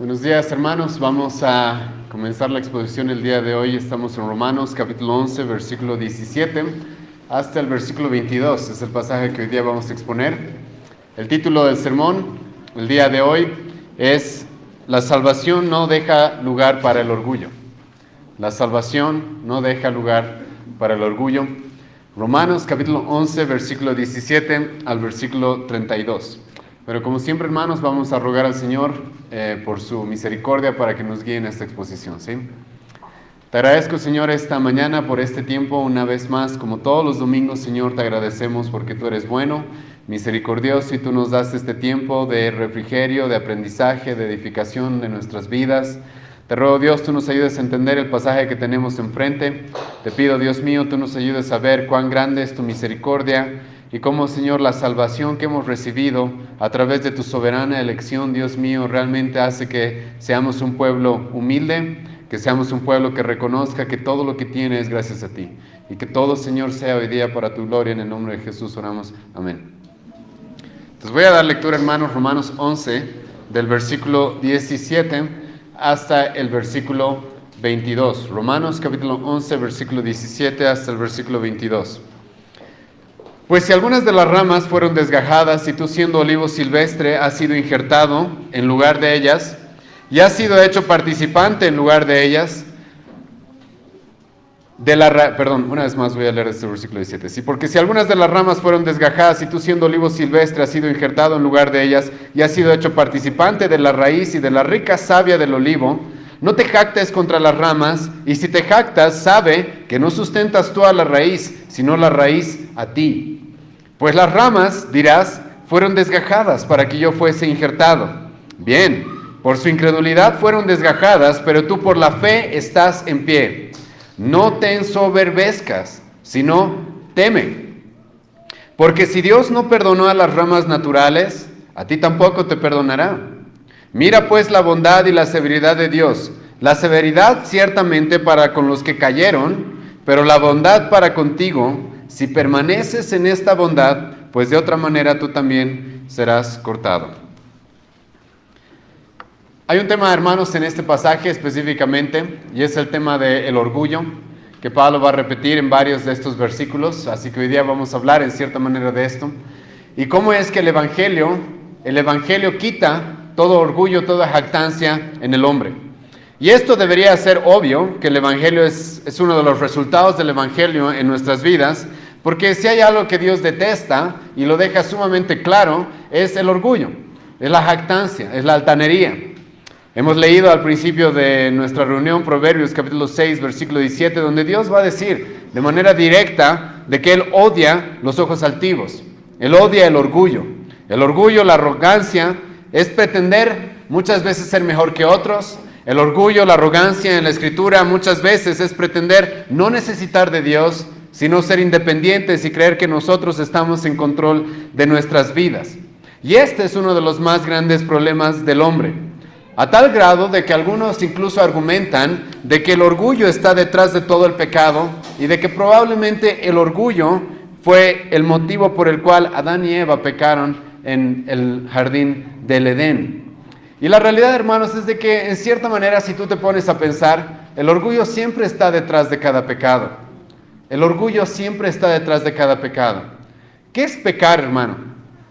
Buenos días, hermanos. Vamos a comenzar la exposición el día de hoy. Estamos en Romanos capítulo 11, versículo 17 hasta el versículo 22. Es el pasaje que hoy día vamos a exponer. El título del sermón el día de hoy es La salvación no deja lugar para el orgullo. La salvación no deja lugar para el orgullo. Romanos capítulo 11, versículo 17 al versículo 32. Pero como siempre, hermanos, vamos a rogar al Señor por su misericordia para que nos guíe en esta exposición, ¿sí? Te agradezco, Señor, esta mañana por este tiempo una vez más. Como todos los domingos, Señor, te agradecemos porque tú eres bueno, misericordioso, y tú nos das este tiempo de refrigerio, de aprendizaje, de edificación de nuestras vidas. Te ruego, Dios, tú nos ayudes a entender el pasaje que tenemos enfrente. Te pido, Dios mío, tú nos ayudes a ver cuán grande es tu misericordia y cómo, Señor, la salvación que hemos recibido a través de tu soberana elección, Dios mío, realmente hace que seamos un pueblo humilde, que seamos un pueblo que reconozca que todo lo que tiene es gracias a ti. Y que todo, Señor, sea hoy día para tu gloria. En el nombre de Jesús oramos. Amén. Entonces voy a dar lectura, hermanos, Romanos 11, del versículo 17 hasta el versículo 22. Romanos capítulo 11, versículo 17 hasta el versículo 22. Pues si algunas de las ramas fueron desgajadas y tú, siendo olivo silvestre, has sido injertado en lugar de ellas y has sido hecho participante en lugar de ellas, una vez más voy a leer este versículo 17. Sí, porque si algunas de las ramas fueron desgajadas y tú, siendo olivo silvestre, has sido injertado en lugar de ellas y has sido hecho participante de la raíz y de la rica savia del olivo, no te jactes contra las ramas, y si te jactas, sabe que no sustentas tú a la raíz, sino la raíz a ti. Pues las ramas, dirás, fueron desgajadas para que yo fuese injertado. Bien, por su incredulidad fueron desgajadas, pero tú por la fe estás en pie. No te ensoberbezcas, sino teme. Porque si Dios no perdonó a las ramas naturales, a ti tampoco te perdonará. Mira pues la bondad y la severidad de Dios. La severidad ciertamente para con los que cayeron, pero la bondad para contigo, si permaneces en esta bondad, pues de otra manera tú también serás cortado. Hay un tema, hermanos, en este pasaje específicamente, y es el tema del orgullo, que Pablo va a repetir en varios de estos versículos, así que hoy día vamos a hablar en cierta manera de esto. Y cómo es que el Evangelio quita todo orgullo, toda jactancia en el hombre. Y esto debería ser obvio, que el Evangelio es uno de los resultados del Evangelio en nuestras vidas, porque si hay algo que Dios detesta, y lo deja sumamente claro, es el orgullo, es la jactancia, es la altanería. Hemos leído al principio de nuestra reunión Proverbios capítulo 6, versículo 17, donde Dios va a decir de manera directa de que Él odia los ojos altivos, Él odia el orgullo, la arrogancia, es pretender muchas veces ser mejor que otros. El orgullo, la arrogancia en la Escritura muchas veces es pretender no necesitar de Dios, sino ser independientes y creer que nosotros estamos en control de nuestras vidas. Y este es uno de los más grandes problemas del hombre, a tal grado de que algunos incluso argumentan de que el orgullo está detrás de todo el pecado y de que probablemente el orgullo fue el motivo por el cual Adán y Eva pecaron en el jardín del Edén. Y la realidad, hermanos, es de que en cierta manera, si tú te pones a pensar, el orgullo siempre está detrás de cada pecado. El orgullo siempre está detrás de cada pecado. ¿Qué es pecar, hermano?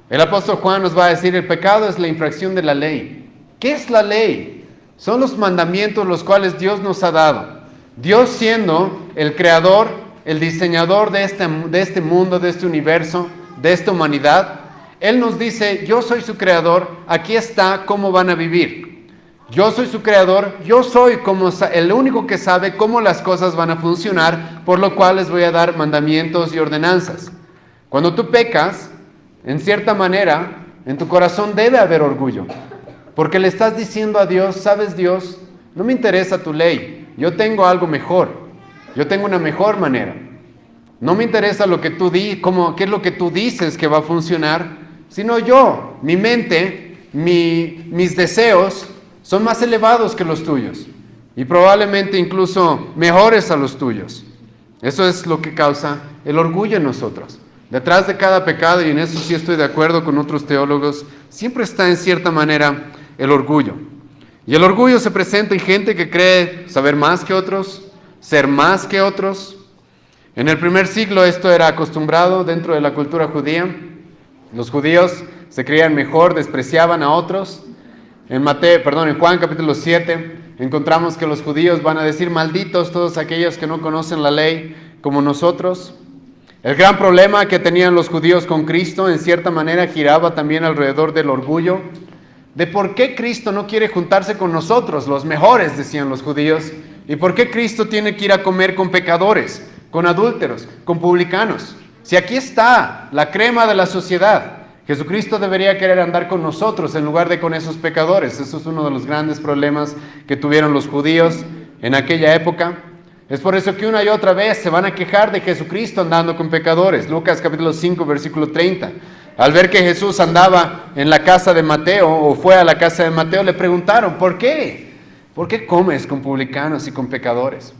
El apóstol Juan nos va a decir, el pecado es la infracción de la ley. ¿Qué es la ley? Son los mandamientos los cuales Dios nos ha dado. Dios, siendo el creador, el diseñador de este mundo, de este universo, de esta humanidad, Él nos dice, yo soy su creador, aquí está cómo van a vivir. Yo soy su creador, yo soy el único que sabe cómo las cosas van a funcionar, por lo cual les voy a dar mandamientos y ordenanzas. Cuando tú pecas, en cierta manera, en tu corazón debe haber orgullo, porque le estás diciendo a Dios, sabes, Dios, no me interesa tu ley, yo tengo algo mejor, yo tengo una mejor manera. No me interesa lo que tú qué es lo que tú dices que va a funcionar, sino yo, mi mente, mis deseos son más elevados que los tuyos y probablemente incluso mejores a los tuyos. Eso es lo que causa el orgullo en nosotros. Detrás de cada pecado, y en eso sí estoy de acuerdo con otros teólogos, siempre está en cierta manera el orgullo. Y el orgullo se presenta en gente que cree saber más que otros, ser más que otros. En el primer siglo esto era acostumbrado dentro de la cultura judía. Los judíos se creían mejor, despreciaban a otros. En Juan capítulo 7 encontramos que los judíos van a decir malditos todos aquellos que no conocen la ley como nosotros. El gran problema que tenían los judíos con Cristo en cierta manera giraba también alrededor del orgullo, de por qué Cristo no quiere juntarse con nosotros, los mejores, decían los judíos, y por qué Cristo tiene que ir a comer con pecadores, con adúlteros, con publicanos. Si aquí está la crema de la sociedad, Jesucristo debería querer andar con nosotros en lugar de con esos pecadores. Eso es uno de los grandes problemas que tuvieron los judíos en aquella época. Es por eso que una y otra vez se van a quejar de Jesucristo andando con pecadores. Lucas capítulo 5, versículo 30. Al ver que Jesús andaba en la casa de Mateo, o fue a la casa de Mateo, le preguntaron, ¿por qué? ¿Por qué comes con publicanos y con pecadores?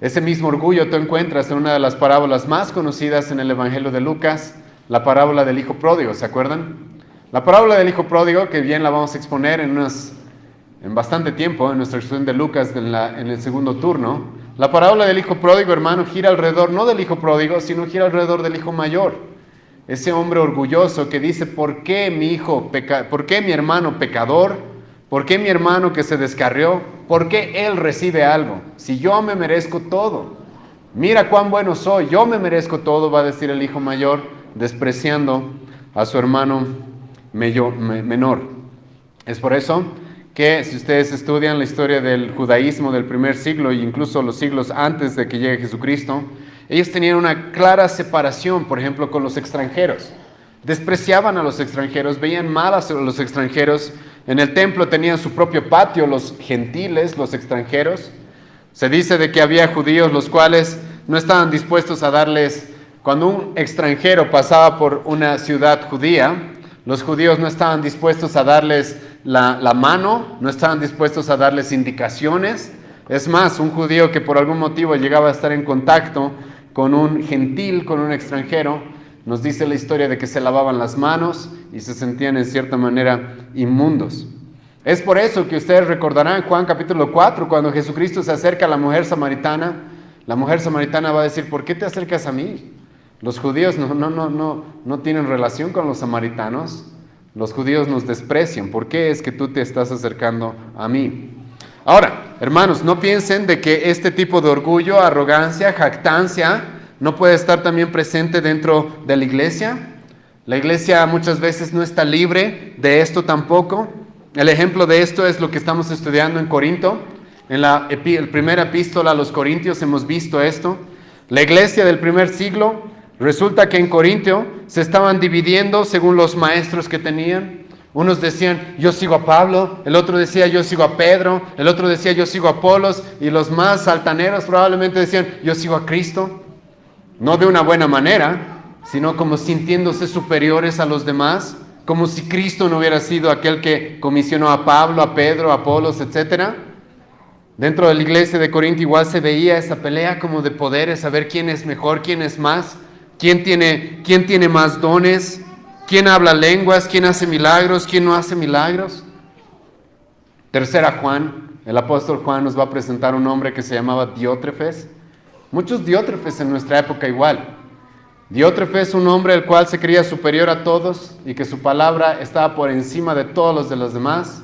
Ese mismo orgullo tú encuentras en una de las parábolas más conocidas en el Evangelio de Lucas, la parábola del hijo pródigo, ¿se acuerdan? La parábola del hijo pródigo, que bien la vamos a exponer en bastante tiempo, en nuestra exposición de Lucas en el segundo turno. La parábola del hijo pródigo, hermano, gira alrededor, no del hijo pródigo, sino gira alrededor del hijo mayor. Ese hombre orgulloso que dice, ¿por qué mi hermano pecador? ¿Por qué mi hermano que se descarrió? ¿Por qué él recibe algo? Si yo me merezco todo. Mira cuán bueno soy, yo me merezco todo, va a decir el hijo mayor, despreciando a su hermano menor. Es por eso que si ustedes estudian la historia del judaísmo del primer siglo e incluso los siglos antes de que llegue Jesucristo, ellos tenían una clara separación, por ejemplo, con los extranjeros. Despreciaban a los extranjeros, veían mal a los extranjeros. En el templo tenían su propio patio, los gentiles, los extranjeros. Se dice de que había judíos los cuales no estaban dispuestos a darles, cuando un extranjero pasaba por una ciudad judía, los judíos no estaban dispuestos a darles la mano, no estaban dispuestos a darles indicaciones. Es más, un judío que por algún motivo llegaba a estar en contacto con un gentil, con un extranjero, nos dice la historia de que se lavaban las manos y se sentían en cierta manera inmundos. Es por eso que ustedes recordarán en Juan capítulo 4, cuando Jesucristo se acerca a la mujer samaritana va a decir, ¿por qué te acercas a mí? Los judíos no tienen relación con los samaritanos. Los judíos nos desprecian. ¿Por qué es que tú te estás acercando a mí? Ahora, hermanos, no piensen de que este tipo de orgullo, arrogancia, jactancia, no puede estar también presente dentro de la iglesia. La iglesia muchas veces no está libre de esto tampoco. El ejemplo de esto es lo que estamos estudiando en Corinto. En la primera epístola a los Corintios hemos visto esto. La iglesia del primer siglo, resulta que en Corintio se estaban dividiendo según los maestros que tenían. Unos decían, yo sigo a Pablo, el otro decía, yo sigo a Pedro, el otro decía, yo sigo a Apolos, y los más altaneros probablemente decían, yo sigo a Cristo. No de una buena manera, sino como sintiéndose superiores a los demás, como si Cristo no hubiera sido aquel que comisionó a Pablo, a Pedro, a Apolos, etc. Dentro de la iglesia de Corinto igual se veía esa pelea como de poderes, a ver quién es mejor, quién es más, quién tiene más dones, quién habla lenguas, quién hace milagros, quién no hace milagros. Tercera Juan, el apóstol Juan nos va a presentar un hombre que se llamaba Diótrefes. Muchos Diótrefes en nuestra época igual. Diótrefes, un hombre el cual se creía superior a todos y que su palabra estaba por encima de todos los demás.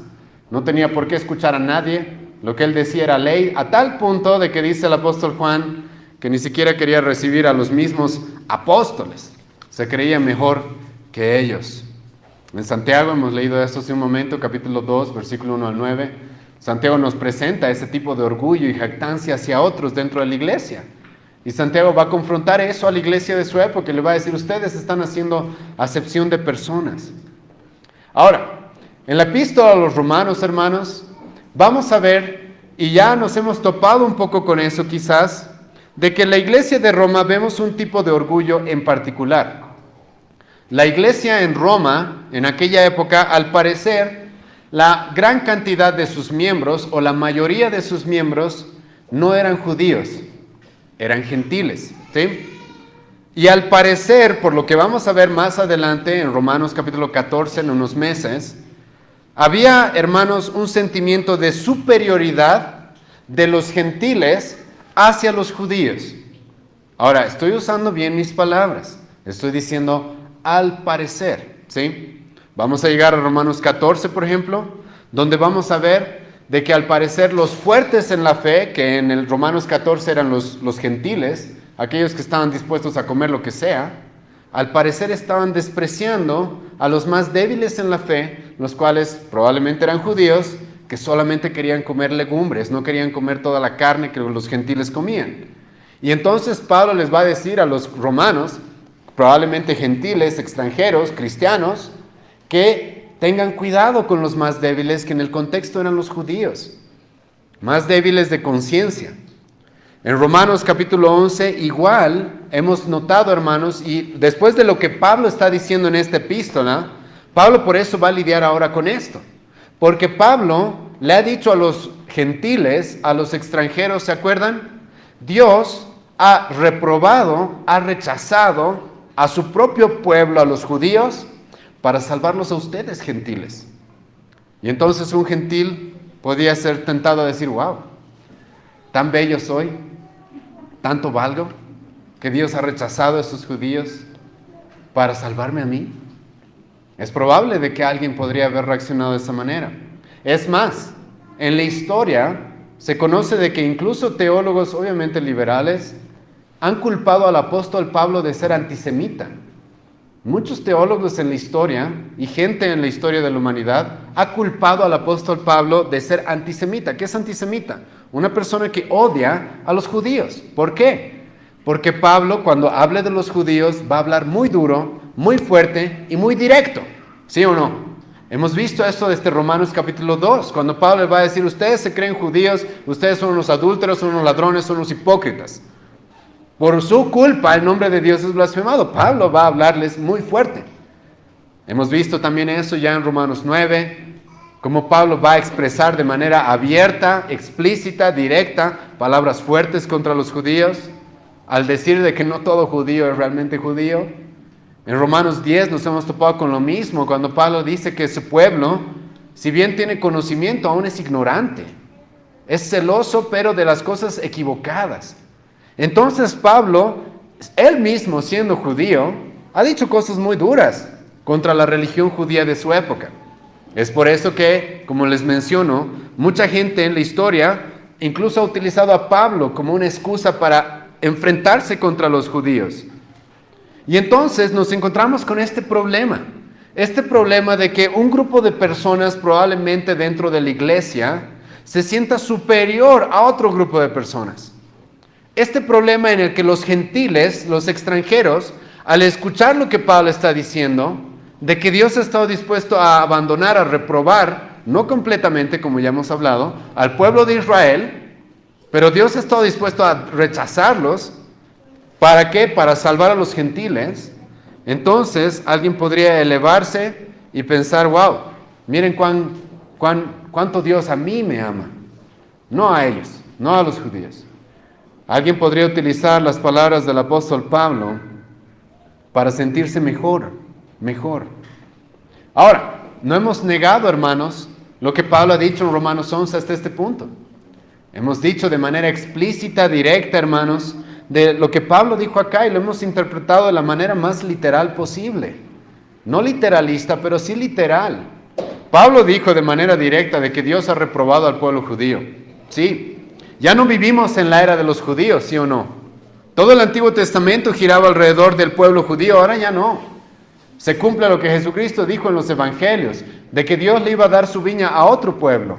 No tenía por qué escuchar a nadie. Lo que él decía era ley, a tal punto de que dice el apóstol Juan que ni siquiera quería recibir a los mismos apóstoles. Se creía mejor que ellos. En Santiago hemos leído esto hace un momento, capítulo 2, versículo 1 al 9. Santiago nos presenta ese tipo de orgullo y jactancia hacia otros dentro de la iglesia. Y Santiago va a confrontar eso a la iglesia de su época y le va a decir, ustedes están haciendo acepción de personas. Ahora, en la epístola a los romanos, hermanos, vamos a ver, y ya nos hemos topado un poco con eso quizás, de que en la iglesia de Roma vemos un tipo de orgullo en particular. La iglesia en Roma, en aquella época, al parecer, la gran cantidad de sus miembros, o la mayoría de sus miembros, no eran judíos, eran gentiles, ¿sí? Y al parecer, por lo que vamos a ver más adelante, en Romanos capítulo 14, en unos meses, Había, hermanos, un sentimiento de superioridad de los gentiles hacia los judíos. Ahora, estoy usando bien mis palabras. Estoy diciendo al parecer, ¿sí? Vamos a llegar a Romanos 14, por ejemplo, donde vamos a ver de que al parecer los fuertes en la fe, que en el Romanos 14 eran los gentiles, aquellos que estaban dispuestos a comer lo que sea, al parecer estaban despreciando a los más débiles en la fe, los cuales probablemente eran judíos, que solamente querían comer legumbres, no querían comer toda la carne que los gentiles comían. Y entonces Pablo les va a decir a los romanos, probablemente gentiles, extranjeros, cristianos, que tengan cuidado con los más débiles, que en el contexto eran los judíos, más débiles de conciencia. En Romanos capítulo 11, igual hemos notado, hermanos, y después de lo que Pablo está diciendo en esta epístola, Pablo por eso va a lidiar ahora con esto. Porque Pablo le ha dicho a los gentiles, a los extranjeros, ¿se acuerdan? Dios ha reprobado, ha rechazado a su propio pueblo, a los judíos, para salvarlos a ustedes, gentiles. Y entonces un gentil podía ser tentado a decir, wow, tan bello soy, tanto valgo, que Dios ha rechazado a estos judíos para salvarme a mí. Es probable de que alguien podría haber reaccionado de esa manera. Es más, en la historia se conoce de que incluso teólogos, obviamente liberales, han culpado al apóstol Pablo de ser antisemita. Muchos teólogos en la historia y gente en la historia de la humanidad ha culpado al apóstol Pablo de ser antisemita. ¿Qué es antisemita? Una persona que odia a los judíos. ¿Por qué? Porque Pablo, cuando hable de los judíos, va a hablar muy duro, muy fuerte y muy directo. ¿Sí o no? Hemos visto esto desde Romanos capítulo 2, cuando Pablo le va a decir, ustedes se creen judíos, ustedes son unos adúlteros, son unos ladrones, son unos hipócritas. Por su culpa el nombre de Dios es blasfemado. Pablo va a hablarles muy fuerte. Hemos visto también eso ya en Romanos 9, cómo Pablo va a expresar de manera abierta, explícita, directa, palabras fuertes contra los judíos, al decir de que no todo judío es realmente judío. En Romanos 10 nos hemos topado con lo mismo, cuando Pablo dice que ese pueblo, si bien tiene conocimiento, aún es ignorante. Es celoso, pero de las cosas equivocadas. Entonces Pablo, él mismo siendo judío, ha dicho cosas muy duras contra la religión judía de su época. Es por eso que, como les menciono, mucha gente en la historia incluso ha utilizado a Pablo como una excusa para enfrentarse contra los judíos. Y entonces nos encontramos con este problema de que un grupo de personas probablemente dentro de la iglesia se sienta superior a otro grupo de personas. Este problema en el que los gentiles, los extranjeros, al escuchar lo que Pablo está diciendo, de que Dios ha estado dispuesto a abandonar, a reprobar, no completamente, como ya hemos hablado, al pueblo de Israel, pero Dios ha estado dispuesto a rechazarlos. ¿Para qué? Para salvar a los gentiles. Entonces, alguien podría elevarse y pensar, wow, miren cuánto Dios a mí me ama. No a ellos, no a los judíos. Alguien podría utilizar las palabras del apóstol Pablo para sentirse mejor. Ahora, no hemos negado, hermanos, lo que Pablo ha dicho en Romanos 11 hasta este punto. Hemos dicho de manera explícita, directa, hermanos, de lo que Pablo dijo acá y lo hemos interpretado de la manera más literal posible. No literalista, pero sí literal. Pablo dijo de manera directa de que Dios ha reprobado al pueblo judío. Sí. Ya no vivimos en la era de los judíos, ¿sí o no? Todo el Antiguo Testamento giraba alrededor del pueblo judío, ahora ya no. Se cumple lo que Jesucristo dijo en los evangelios, de que Dios le iba a dar su viña a otro pueblo,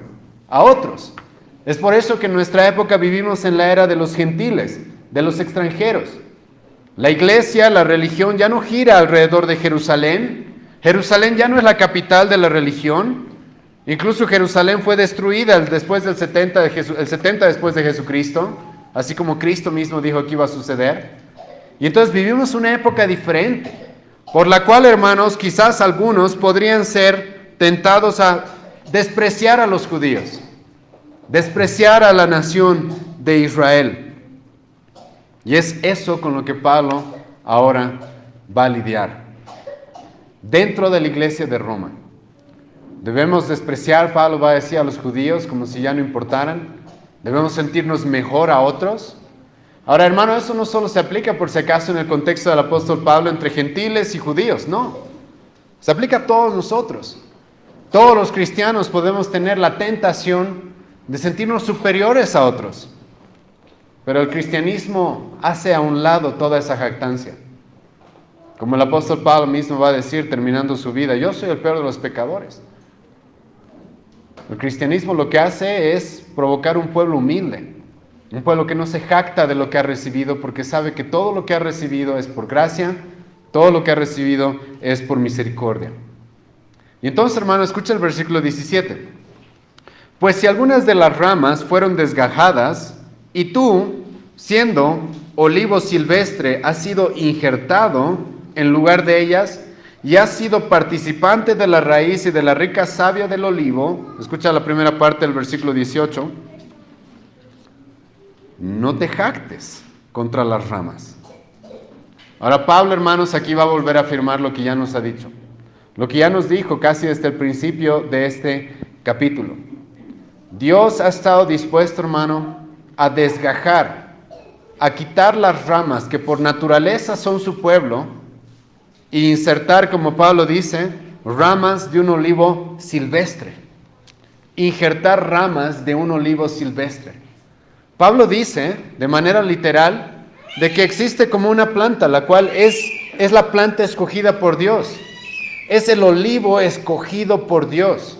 a otros. Es por eso que en nuestra época vivimos en la era de los gentiles, de los extranjeros. La iglesia, la religión ya no gira alrededor de Jerusalén. Jerusalén ya no es la capital de la religión. Incluso Jerusalén fue destruida después del 70 después de Jesucristo, así como Cristo mismo dijo que iba a suceder. Y entonces vivimos una época diferente, por la cual, hermanos, quizás algunos podrían ser tentados a despreciar a los judíos, despreciar a la nación de Israel. Y es eso con lo que Pablo ahora va a lidiar dentro de la iglesia de Roma. Debemos despreciar, Pablo va a decir, a los judíos como si ya no importaran. Debemos sentirnos mejor a otros. Ahora, hermano, eso no solo se aplica por si acaso en el contexto del apóstol Pablo entre gentiles y judíos, no. Se aplica a todos nosotros. Todos los cristianos podemos tener la tentación de sentirnos superiores a otros. Pero el cristianismo hace a un lado toda esa jactancia. Como el apóstol Pablo mismo va a decir terminando su vida, yo soy el peor de los pecadores. El cristianismo lo que hace es provocar un pueblo humilde, un pueblo que no se jacta de lo que ha recibido porque sabe que todo lo que ha recibido es por gracia, todo lo que ha recibido es por misericordia. Y entonces, hermano, escucha el versículo 17. Pues si algunas de las ramas fueron desgajadas y tú, siendo olivo silvestre, has sido injertado en lugar de ellas y has sido participante de la raíz y de la rica savia del olivo, escucha la primera parte del versículo 18, no te jactes contra las ramas. Ahora Pablo, hermanos, aquí va a volver a afirmar lo que ya nos ha dicho, lo que ya nos dijo casi desde el principio de este capítulo. Dios ha estado dispuesto, hermano, a desgajar, a quitar las ramas que por naturaleza son su pueblo e insertar, como Pablo dice, ramas de un olivo silvestre. Injertar ramas de un olivo silvestre. Pablo dice, de manera literal, de que existe como una planta, la cual es la planta escogida por Dios. Es el olivo escogido por Dios.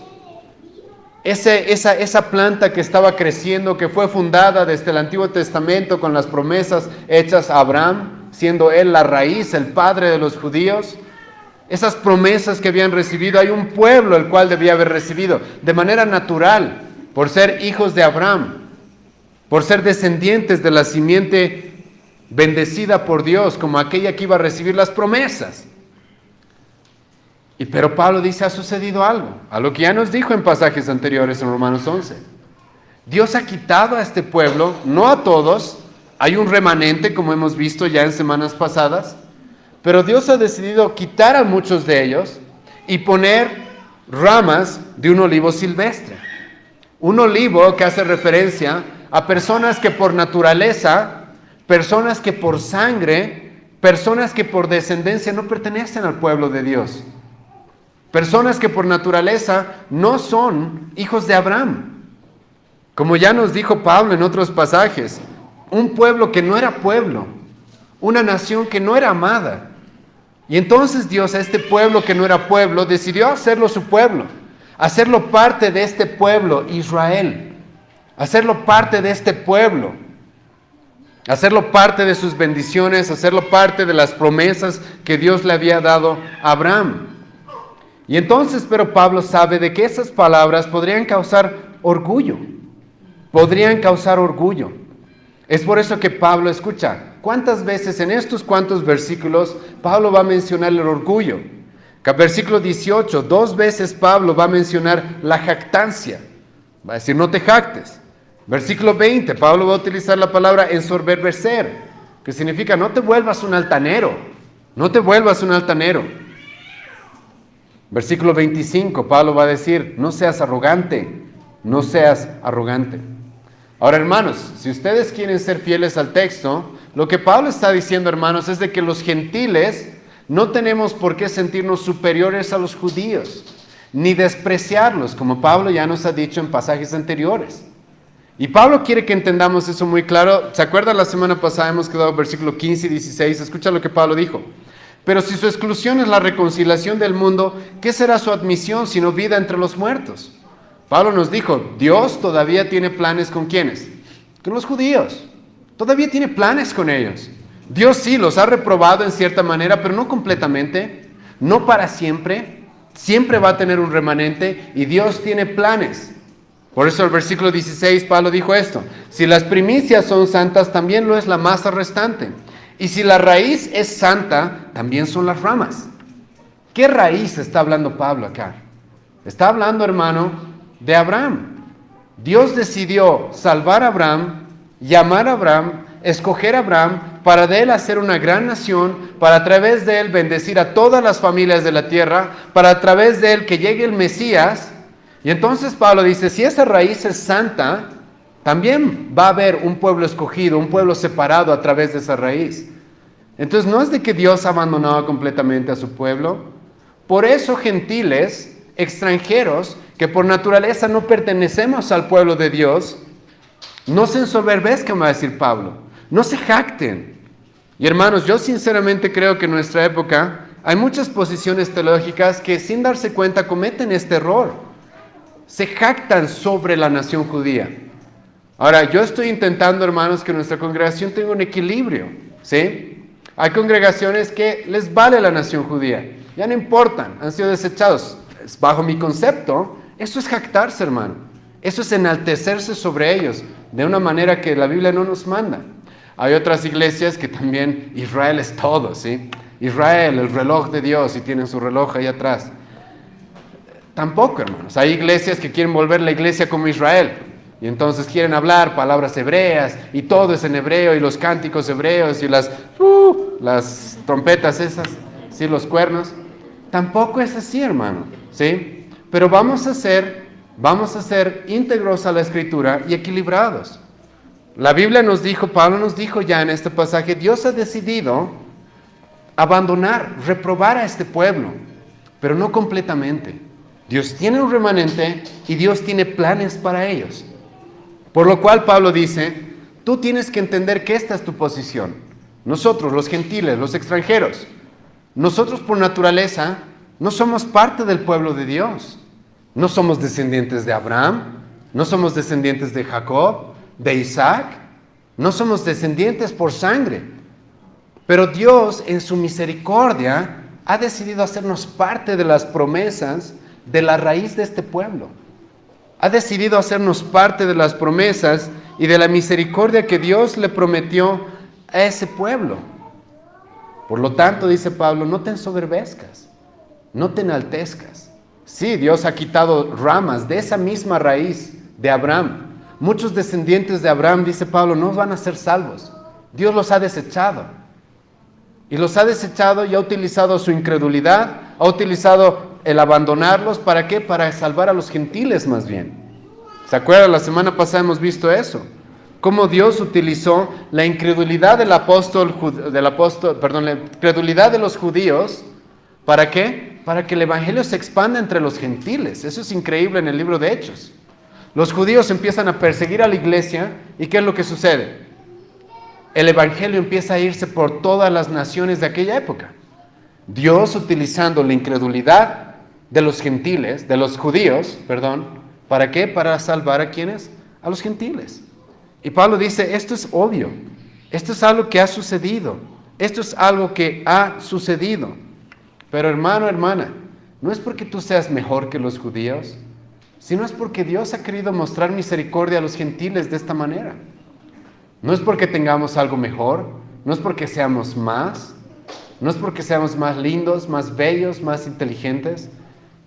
Esa planta que estaba creciendo, que fue fundada desde el Antiguo Testamento con las promesas hechas a Abraham, siendo él la raíz, el padre de los judíos. Esas promesas que habían recibido, hay un pueblo el cual debía haber recibido de manera natural, por ser hijos de Abraham, por ser descendientes de la simiente bendecida por Dios, como aquella que iba a recibir las promesas. Pero Pablo dice, ha sucedido algo, a lo que ya nos dijo en pasajes anteriores en Romanos 11. Dios ha quitado a este pueblo, no a todos, hay un remanente, como hemos visto ya en semanas pasadas, pero Dios ha decidido quitar a muchos de ellos y poner ramas de un olivo silvestre. Un olivo que hace referencia a personas que por naturaleza, personas que por sangre, personas que por descendencia no pertenecen al pueblo de Dios. Personas que por naturaleza no son hijos de Abraham. Como ya nos dijo Pablo en otros pasajes, un pueblo que no era pueblo, una nación que no era amada. Y entonces Dios a este pueblo que no era pueblo decidió hacerlo su pueblo, hacerlo parte de este pueblo Israel, hacerlo parte de este pueblo, hacerlo parte de sus bendiciones, hacerlo parte de las promesas que Dios le había dado a Abraham. Y entonces, pero Pablo sabe de que esas palabras podrían causar orgullo. Es por eso que Pablo, escucha, ¿cuántas veces en estos cuantos versículos Pablo va a mencionar el orgullo? Versículo 18, 2 veces Pablo va a mencionar la jactancia. Va a decir, no te jactes. Versículo 20, Pablo va a utilizar la palabra ensoberbecer, que significa no te vuelvas un altanero. Versículo 25, Pablo va a decir, no seas arrogante. Ahora, hermanos, si ustedes quieren ser fieles al texto, lo que Pablo está diciendo, hermanos, es de que los gentiles no tenemos por qué sentirnos superiores a los judíos, ni despreciarlos, como Pablo ya nos ha dicho en pasajes anteriores. Y Pablo quiere que entendamos eso muy claro. ¿Se acuerdan? La semana pasada hemos quedado en versículo 15 y 16. Escucha lo que Pablo dijo. Pero si su exclusión es la reconciliación del mundo, ¿qué será su admisión sino vida entre los muertos? Pablo nos dijo, Dios todavía tiene planes ¿con quiénes? Con los judíos. Todavía tiene planes con ellos. Dios sí los ha reprobado en cierta manera, pero no completamente, no para siempre. Siempre va a tener un remanente y Dios tiene planes. Por eso el versículo 16, Pablo dijo esto, si las primicias son santas, también lo es la masa restante. Y si la raíz es santa, también son las ramas. ¿Qué raíz está hablando Pablo acá? Está hablando, hermano, de Abraham. Dios decidió salvar a Abraham, llamar a Abraham, escoger a Abraham, para de él hacer una gran nación, para a través de él bendecir a todas las familias de la tierra, para a través de él que llegue el Mesías, Y entonces Pablo dice, si esa raíz es santa, también va a haber un pueblo escogido, un pueblo separado a través de esa raíz. Entonces no es de que Dios ha abandonado completamente a su pueblo. Por eso gentiles, extranjeros, que por naturaleza no pertenecemos al pueblo de Dios, no se ensoberbezcan, va a decir Pablo, no se jacten. Y hermanos, yo sinceramente creo que en nuestra época hay muchas posiciones teológicas que sin darse cuenta cometen este error. Se jactan sobre la nación judía. Ahora, yo estoy intentando, hermanos, que nuestra congregación tenga un equilibrio, ¿sí? Hay congregaciones que les vale la nación judía, ya no importan, han sido desechados. Bajo mi concepto, eso es jactarse, hermano. Eso es enaltecerse sobre ellos de una manera que la Biblia no nos manda. Hay otras iglesias que también Israel es todo, ¿sí? Israel, el reloj de Dios, y tienen su reloj ahí atrás. Tampoco, hermanos. Hay iglesias que quieren volver la iglesia como Israel. Y entonces quieren hablar palabras hebreas, y todo es en hebreo, y los cánticos hebreos, y las trompetas esas, ¿sí? Los cuernos. Tampoco es así, hermano, ¿sí? Pero vamos a ser íntegros a la Escritura y equilibrados. La Biblia nos dijo, Pablo nos dijo ya en este pasaje, Dios ha decidido abandonar, reprobar a este pueblo, pero no completamente. Dios tiene un remanente y Dios tiene planes para ellos. Por lo cual Pablo dice, tú tienes que entender que esta es tu posición. Nosotros, los gentiles, los extranjeros, nosotros por naturaleza no somos parte del pueblo de Dios. No somos descendientes de Abraham, no somos descendientes de Jacob, de Isaac, no somos descendientes por sangre. Pero Dios en su misericordia ha decidido hacernos parte de las promesas de la raíz de este pueblo. Ha decidido hacernos parte de las promesas y de la misericordia que Dios le prometió a ese pueblo. Por lo tanto, dice Pablo, no te ensoberbezcas, no te enaltezcas. Sí, Dios ha quitado ramas de esa misma raíz de Abraham. Muchos descendientes de Abraham, dice Pablo, no van a ser salvos. Dios los ha desechado. Y los ha desechado y ha utilizado su incredulidad, ha utilizado el abandonarlos. ¿Para qué? Para salvar a los gentiles más bien. ¿Se acuerdan? La semana pasada hemos visto eso. Cómo Dios utilizó la incredulidad la incredulidad de los judíos. ¿Para qué? Para que el evangelio se expanda entre los gentiles. Eso es increíble en el libro de Hechos. Los judíos empiezan a perseguir a la iglesia y ¿qué es lo que sucede? El evangelio empieza a irse por todas las naciones de aquella época. Dios utilizando la incredulidad de los gentiles, de los judíos, ¿para qué? Para salvar a ¿quiénes? A los gentiles. Y Pablo dice, esto es obvio, esto es algo que ha sucedido, esto es algo que ha sucedido. Pero hermano, hermana, no es porque tú seas mejor que los judíos, sino es porque Dios ha querido mostrar misericordia a los gentiles de esta manera. No es porque tengamos algo mejor, no es porque seamos más, no es porque seamos más lindos, más bellos, más inteligentes,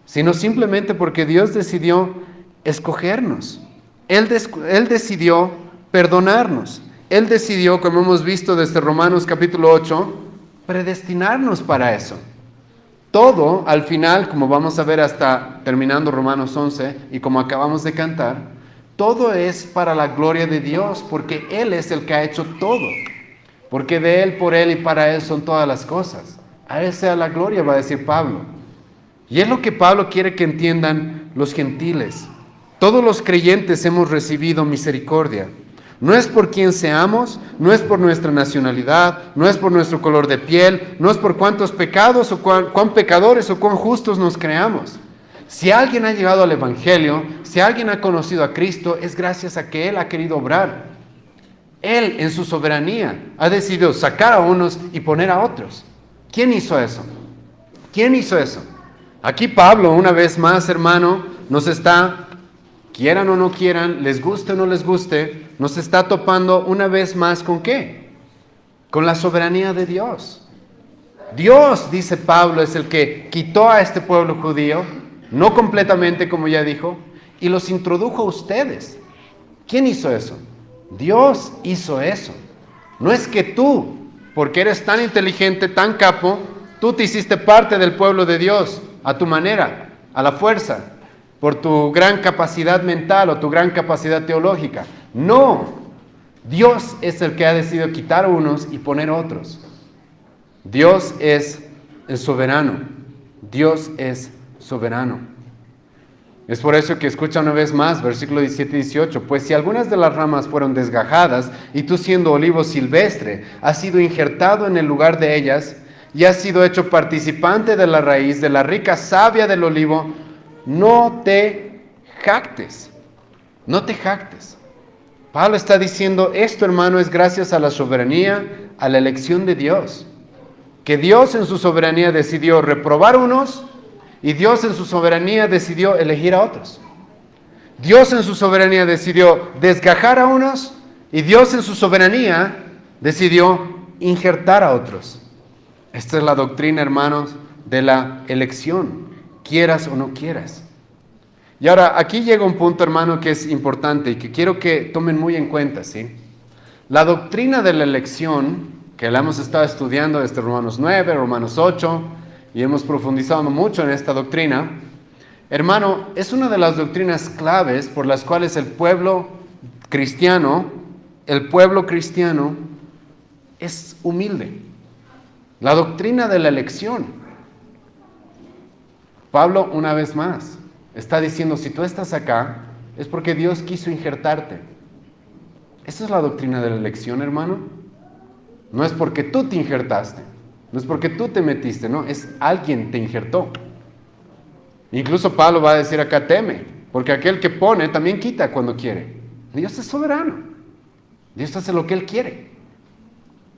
sino simplemente porque Dios decidió escogernos. Él decidió perdonarnos. Él decidió, como hemos visto desde Romanos capítulo 8, predestinarnos para eso. Todo, al final, como vamos a ver hasta terminando Romanos 11, y como acabamos de cantar, todo es para la gloria de Dios, porque Él es el que ha hecho todo. Porque de Él, por Él y para Él son todas las cosas. A Él sea la gloria, va a decir Pablo. Y es lo que Pablo quiere que entiendan los gentiles. Todos los creyentes hemos recibido misericordia. No es por quien seamos, no es por nuestra nacionalidad, no es por nuestro color de piel, no es por cuántos pecados o cuán pecadores o cuán justos nos creamos. Si alguien ha llegado al Evangelio, si alguien ha conocido a Cristo, es gracias a que Él ha querido obrar. Él, en su soberanía, ha decidido sacar a unos y poner a otros. ¿Quién hizo eso? ¿Quién hizo eso? Aquí Pablo, una vez más, hermano, nos está, quieran o no quieran, les guste o no les guste, nos está topando una vez más ¿con qué? Con la soberanía de Dios. Dios, dice Pablo, es el que quitó a este pueblo judío, no completamente como ya dijo, y los introdujo a ustedes. ¿Quién hizo eso? Dios hizo eso. No es que tú, porque eres tan inteligente, tan capo, tú te hiciste parte del pueblo de Dios, a tu manera, a la fuerza. por tu gran capacidad mental o tu gran capacidad teológica. No, Dios es el que ha decidido quitar unos y poner otros. Dios es el soberano. Dios es soberano. Es por eso que escucha una vez más, versículo 17 y 18. Pues si algunas de las ramas fueron desgajadas, y tú siendo olivo silvestre, has sido injertado en el lugar de ellas, y has sido hecho participante de la raíz, de la rica savia del olivo, no te jactes. No te jactes. Pablo está diciendo, esto, hermano, es gracias a la soberanía, a la elección de Dios. Que Dios en su soberanía decidió reprobar unos, y Dios en su soberanía decidió elegir a otros. Dios en su soberanía decidió desgajar a unos, y Dios en su soberanía decidió injertar a otros. Esta es la doctrina, hermanos, de la elección, quieras o no quieras. Y ahora, aquí llega un punto, hermano, que es importante y que quiero que tomen muy en cuenta, ¿sí? La doctrina de la elección, que la hemos estado estudiando desde Romanos 9, Romanos 8, y hemos profundizado mucho en esta doctrina, hermano, es una de las doctrinas claves por las cuales el pueblo cristiano es humilde. La doctrina de la elección. Pablo, una vez más, está diciendo, si tú estás acá, es porque Dios quiso injertarte. Esa es la doctrina de la elección, hermano. No es porque tú te injertaste. No es porque tú te metiste, no, es alguien te injertó. Incluso Pablo va a decir acá, teme, porque aquel que pone también quita cuando quiere. Dios es soberano. Dios hace lo que Él quiere.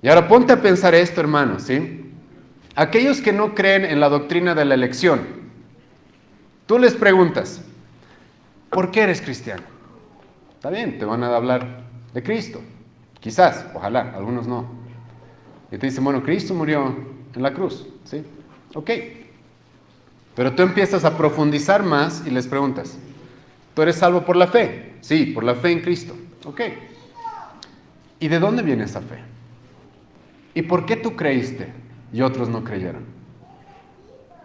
Y ahora ponte a pensar esto, hermano, ¿sí? Aquellos que no creen en la doctrina de la elección, tú les preguntas, ¿por qué eres cristiano? Está bien, te van a hablar de Cristo. Quizás, ojalá, algunos no. Y te dicen, bueno, Cristo murió en la cruz, ¿sí? Ok. Pero tú empiezas a profundizar más y les preguntas, ¿tú eres salvo por la fe? Sí, por la fe en Cristo. Ok. ¿Y de dónde viene esa fe? ¿Y por qué tú creíste y otros no creyeron?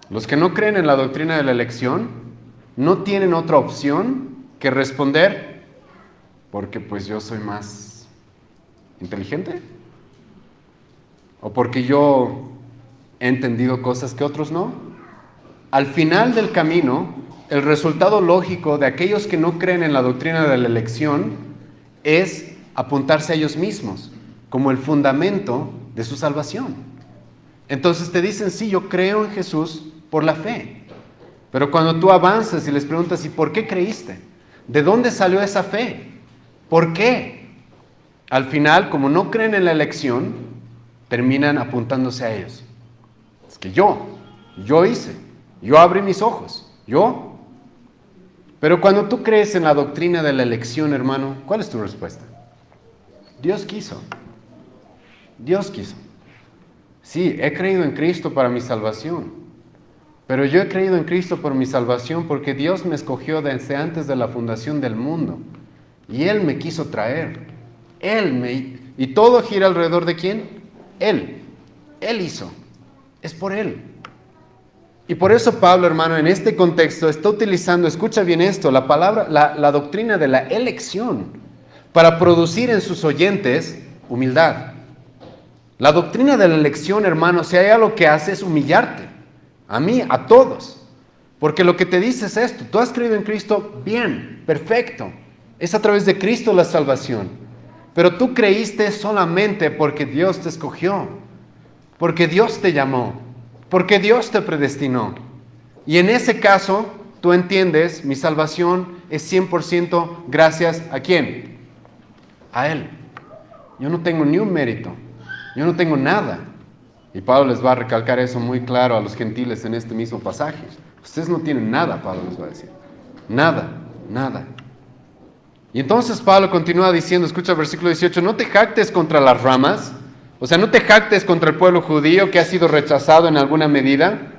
Los que no creen en la doctrina de la elección no tienen otra opción que responder, porque pues yo soy más inteligente. ¿O porque yo he entendido cosas que otros no? Al final del camino, el resultado lógico de aquellos que no creen en la doctrina de la elección es apuntarse a ellos mismos como el fundamento de su salvación. Entonces te dicen, sí, yo creo en Jesús por la fe. Pero cuando tú avanzas y les preguntas, ¿y por qué creíste? ¿De dónde salió esa fe? ¿Por qué? Al final, como no creen en la elección, terminan apuntándose a ellos. Es que yo hice, yo abrí mis ojos, yo. Pero cuando tú crees en la doctrina de la elección, hermano, ¿cuál es tu respuesta? Dios quiso. Dios quiso. Sí, he creído en Cristo para mi salvación, pero yo he creído en Cristo por mi salvación porque Dios me escogió desde antes de la fundación del mundo y Él me quiso traer. ¿Y todo gira alrededor de quién? Él hizo, es por Él. Y por eso Pablo, hermano, en este contexto está utilizando, escucha bien esto, la palabra, la doctrina de la elección para producir en sus oyentes humildad. La doctrina de la elección, hermano, si hay algo que hace es humillarte, a mí, a todos, porque lo que te dice es esto, tú has creído en Cristo, bien, perfecto, es a través de Cristo la salvación. Pero tú creíste solamente porque Dios te escogió, porque Dios te llamó, porque Dios te predestinó. Y en ese caso, tú entiendes, mi salvación es 100% gracias ¿a quién? A Él. Yo no tengo ni un mérito, yo no tengo nada. Y Pablo les va a recalcar eso muy claro a los gentiles en este mismo pasaje. Ustedes no tienen nada, Pablo les va a decir. Nada, nada. Y entonces Pablo continúa diciendo, escucha el versículo 18, no te jactes contra las ramas, o sea, no te jactes contra el pueblo judío que ha sido rechazado en alguna medida.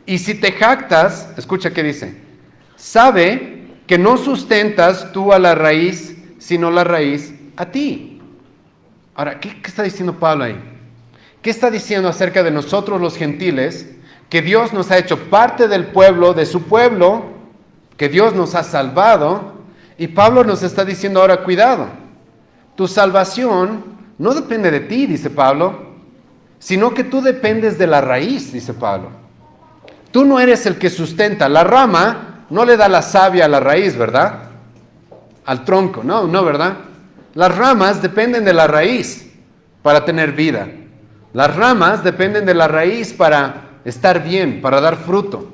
Y si te jactas, escucha qué dice, sabe que no sustentas tú a la raíz, sino la raíz a ti. Ahora, ¿qué está diciendo Pablo ahí? ¿Qué está diciendo acerca de nosotros los gentiles? Que Dios nos ha hecho parte del pueblo, de su pueblo, que Dios nos ha salvado, y Pablo nos está diciendo ahora, cuidado, tu salvación no depende de ti, dice Pablo, sino que tú dependes de la raíz, dice Pablo. Tú no eres el que sustenta. La rama no le da la savia a la raíz, ¿verdad? Al tronco, no, ¿verdad? Las ramas dependen de la raíz para tener vida. Las ramas dependen de la raíz para estar bien, para dar fruto.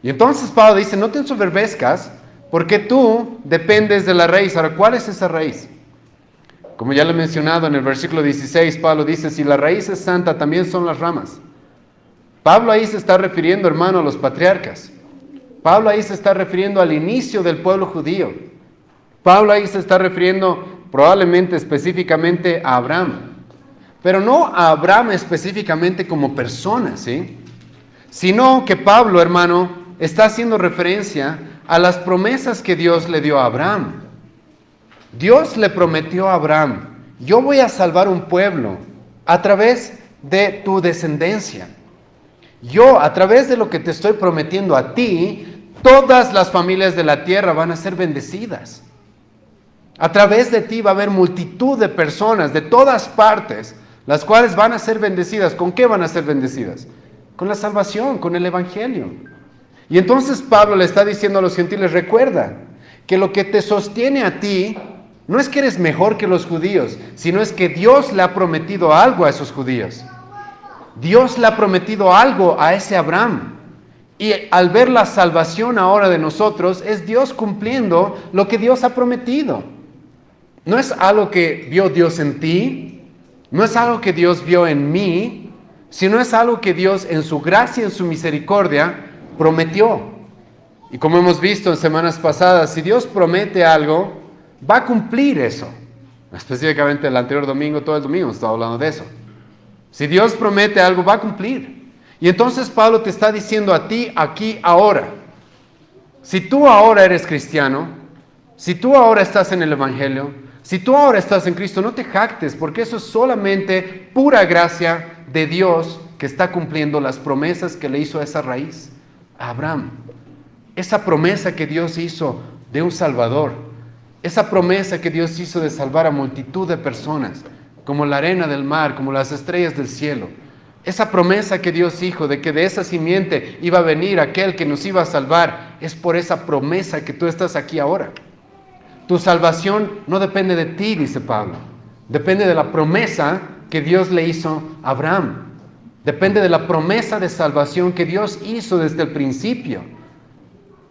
Y entonces Pablo dice, no te ensoberbezcas, porque tú dependes de la raíz. Ahora, ¿cuál es esa raíz? Como ya lo he mencionado en el versículo 16, Pablo dice, si la raíz es santa, también son las ramas. Pablo ahí se está refiriendo, hermano, a los patriarcas. Pablo ahí se está refiriendo al inicio del pueblo judío. Pablo ahí se está refiriendo probablemente específicamente a Abraham. Pero no a Abraham específicamente como persona, ¿sí? Sino que Pablo, hermano, está haciendo referencia a las promesas que Dios le dio a Abraham. Dios le prometió a Abraham, yo voy a salvar un pueblo a través de tu descendencia. Yo, a través de lo que te estoy prometiendo a ti, todas las familias de la tierra van a ser bendecidas. A través de ti va a haber multitud de personas de todas partes, las cuales van a ser bendecidas. ¿Con qué van a ser bendecidas? Con la salvación, con el evangelio. Y entonces Pablo le está diciendo a los gentiles, recuerda que lo que te sostiene a ti no es que eres mejor que los judíos, sino es que Dios le ha prometido algo a esos judíos. Dios le ha prometido algo a ese Abraham. Y al ver la salvación ahora de nosotros, es Dios cumpliendo lo que Dios ha prometido. No es algo que vio Dios en ti, no es algo que Dios vio en mí, sino es algo que Dios en su gracia y en su misericordia prometió. Y como hemos visto en semanas pasadas, si Dios promete algo, va a cumplir eso. Específicamente el anterior domingo, todo el domingo estaba hablando de eso. Si Dios promete algo, va a cumplir. Y entonces Pablo te está diciendo a ti, aquí, ahora. Si tú ahora eres cristiano, si tú ahora estás en el Evangelio, si tú ahora estás en Cristo, no te jactes, porque eso es solamente pura gracia de Dios que está cumpliendo las promesas que le hizo a esa raíz, a Abraham. Esa promesa que Dios hizo de un Salvador, esa promesa que Dios hizo de salvar a multitud de personas, como la arena del mar, como las estrellas del cielo. Esa promesa que Dios hizo de que de esa simiente iba a venir aquel que nos iba a salvar, es por esa promesa que tú estás aquí ahora. Tu salvación no depende de ti, dice Pablo. Depende de la promesa que Dios le hizo a Abraham. Depende de la promesa de salvación que Dios hizo desde el principio.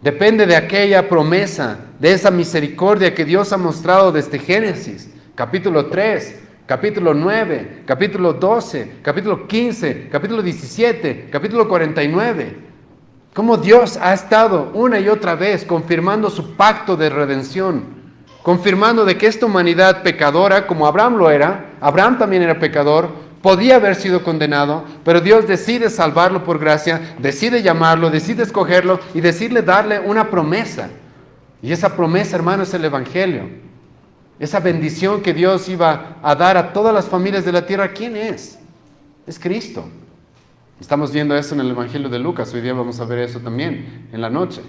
Depende de aquella promesa, de esa misericordia que Dios ha mostrado desde Génesis, capítulo 3, capítulo 9, capítulo 12, capítulo 15, capítulo 17, capítulo 49. Cómo Dios ha estado una y otra vez confirmando su pacto de redención, confirmando de que esta humanidad pecadora, como Abraham lo era, Abraham también era pecador, podía haber sido condenado, pero Dios decide salvarlo por gracia, decide llamarlo, decide escogerlo y decide darle una promesa. Y esa promesa, hermano, es el Evangelio. Esa bendición que Dios iba a dar a todas las familias de la tierra, ¿quién es? Es Cristo. Estamos viendo eso en el Evangelio de Lucas, hoy día vamos a ver eso también en la noche.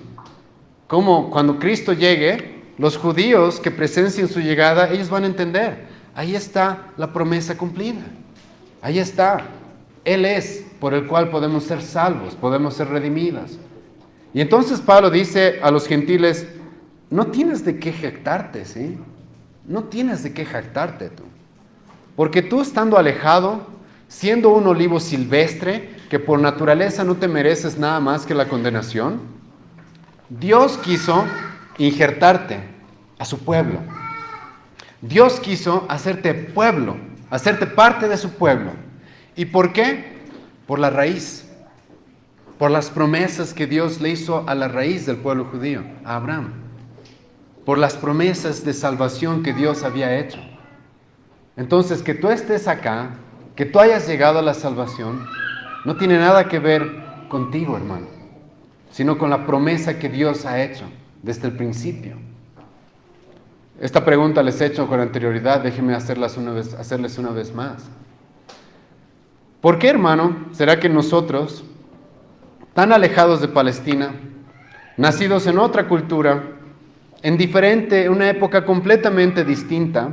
Cómo cuando Cristo llegue, los judíos que presencien su llegada, ellos van a entender, ahí está la promesa cumplida. Ahí está. Él es por el cual podemos ser salvos, podemos ser redimidos. Y entonces Pablo dice a los gentiles, no tienes de qué jactarte, ¿sí? No tienes de qué jactarte tú. Porque tú estando alejado, siendo un olivo silvestre, que por naturaleza no te mereces nada más que la condenación, Dios quiso injertarte a su pueblo. Dios quiso hacerte pueblo, hacerte parte de su pueblo. ¿Y por qué? Por la raíz, por las promesas que Dios le hizo a la raíz del pueblo judío, a Abraham, por las promesas de salvación que Dios había hecho. Entonces, que tú estés acá, que tú hayas llegado a la salvación, no tiene nada que ver contigo, hermano, sino con la promesa que Dios ha hecho desde el principio. Esta pregunta les he hecho con anterioridad, déjenme hacerles una vez más. ¿Por qué, hermano, será que nosotros, tan alejados de Palestina, nacidos en otra cultura, en una época completamente distinta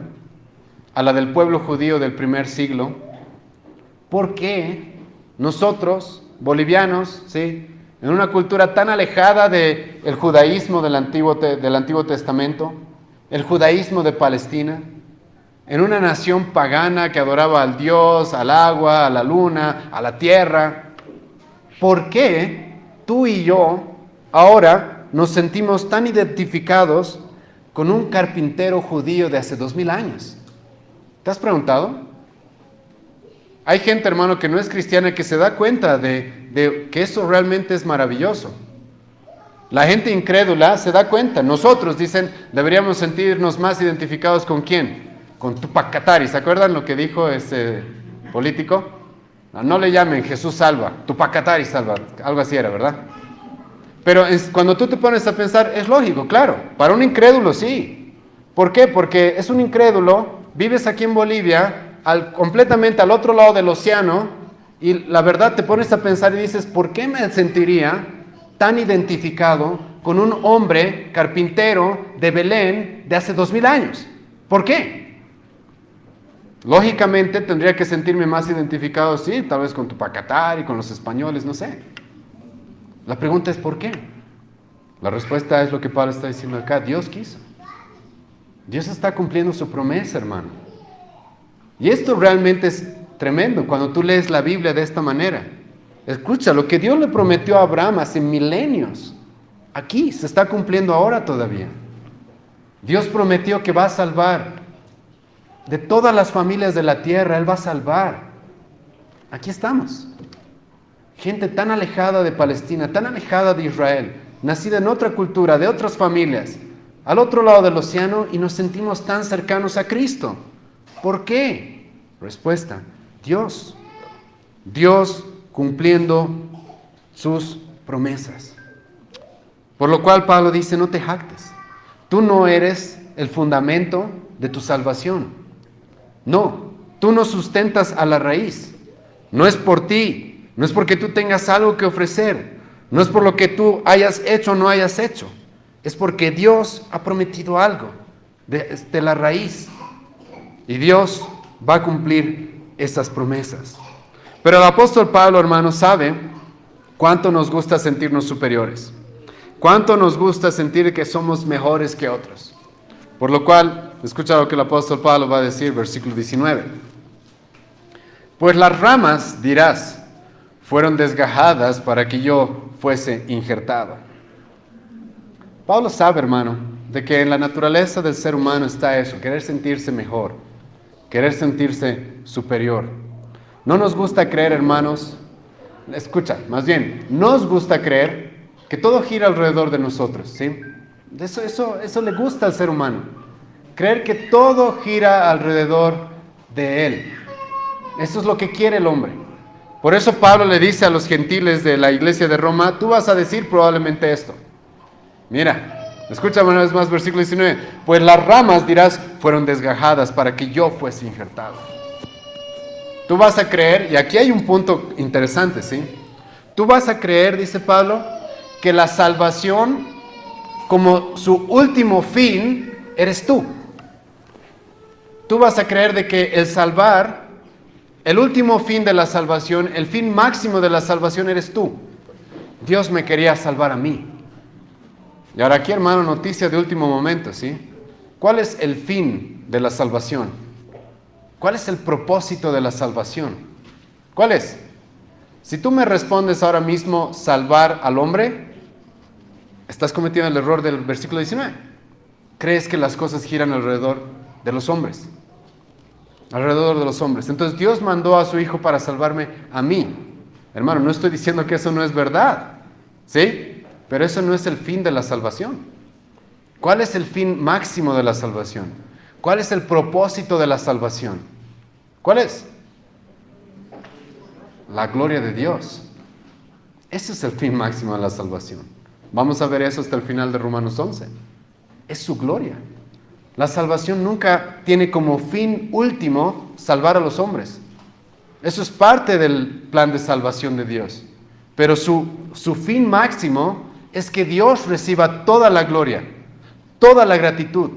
a la del pueblo judío del primer siglo. ¿Por qué nosotros, bolivianos, ¿sí?, en una cultura tan alejada del judaísmo del Antiguo Testamento, el judaísmo de Palestina, en una nación pagana que adoraba al Dios, al agua, a la luna, a la tierra, ¿por qué tú y yo ahora nos sentimos tan identificados con un carpintero judío de hace 2000 años? ¿Te has preguntado? Hay gente, hermano, que no es cristiana, que se da cuenta de que eso realmente es maravilloso. La gente incrédula se da cuenta. Nosotros, dicen, deberíamos sentirnos más identificados ¿con quién? Con Tupac Katari. ¿Se acuerdan lo que dijo ese político? No le llamen Jesús salva, Tupac Katari salva. Algo así era, ¿verdad? Pero cuando tú te pones a pensar, es lógico, claro. Para un incrédulo, sí. ¿Por qué? Porque es un incrédulo, vives aquí en Bolivia, completamente al otro lado del océano, y la verdad te pones a pensar y dices, ¿por qué me sentiría tan identificado con un hombre carpintero de Belén de hace 2000 años? ¿Por qué? Lógicamente tendría que sentirme más identificado, sí, tal vez con Tupac Katari, con los españoles, no sé. La pregunta es ¿por qué? La respuesta es lo que Pablo está diciendo acá. Dios quiso. Dios está cumpliendo su promesa, hermano. Y esto realmente es tremendo cuando tú lees la Biblia de esta manera. Escucha, lo que Dios le prometió a Abraham hace milenios, aquí se está cumpliendo ahora todavía. Dios prometió que va a salvar de todas las familias de la tierra, Él va a salvar. Aquí estamos. Gente tan alejada de Palestina, tan alejada de Israel, nacida en otra cultura, de otras familias, al otro lado del océano, y nos sentimos tan cercanos a Cristo. ¿Por qué? Respuesta, Dios. Dios cumpliendo sus promesas. Por lo cual Pablo dice, no te jactes. Tú no eres el fundamento de tu salvación. No, tú no sustentas a la raíz. No es por ti, no es porque tú tengas algo que ofrecer, no es por lo que tú hayas hecho o no hayas hecho. Es porque Dios ha prometido algo de la raíz. Y Dios va a cumplir esas promesas. Pero el apóstol Pablo, hermanos, sabe cuánto nos gusta sentirnos superiores. Cuánto nos gusta sentir que somos mejores que otros. Por lo cual, escucha lo que el apóstol Pablo va a decir, versículo 19. Pues las ramas, dirás, fueron desgajadas para que yo fuese injertado. Pablo sabe, hermano, de que en la naturaleza del ser humano está eso, querer sentirse mejor. Querer sentirse superior. No nos gusta creer, hermanos, escucha, más bien, nos gusta creer que todo gira alrededor de nosotros, ¿sí? Eso le gusta al ser humano. Creer que todo gira alrededor de él. Eso es lo que quiere el hombre. Por eso Pablo le dice a los gentiles de la iglesia de Roma, tú vas a decir probablemente esto. Mira, escucha una vez más versículo 19. Pues las ramas, dirás, fueron desgajadas para que yo fuese injertado. Tú vas a creer, y aquí hay un punto interesante, ¿sí? Tú vas a creer, dice Pablo, que la salvación, como su último fin, eres tú. Tú vas a creer de que el salvar, el último fin de la salvación, el fin máximo de la salvación eres tú. Dios me quería salvar a mí. Y ahora aquí, hermano, noticia de último momento, ¿sí? ¿Cuál es el fin de la salvación? ¿Cuál es el propósito de la salvación? ¿Cuál es? Si tú me respondes ahora mismo salvar al hombre, estás cometiendo el error del versículo 19. Crees que las cosas giran alrededor de los hombres. Alrededor de los hombres. Entonces Dios mandó a su Hijo para salvarme a mí. Hermano, no estoy diciendo que eso no es verdad, ¿sí? Pero eso no es el fin de la salvación. ¿Cuál es el fin máximo de la salvación? ¿Cuál es el propósito de la salvación? ¿Cuál es? La gloria de Dios. Ese es el fin máximo de la salvación. Vamos a ver eso hasta el final de Romanos 11. Es su gloria. La salvación nunca tiene como fin último salvar a los hombres. Eso es parte del plan de salvación de Dios. Pero su fin máximo es que Dios reciba toda la gloria, toda la gratitud,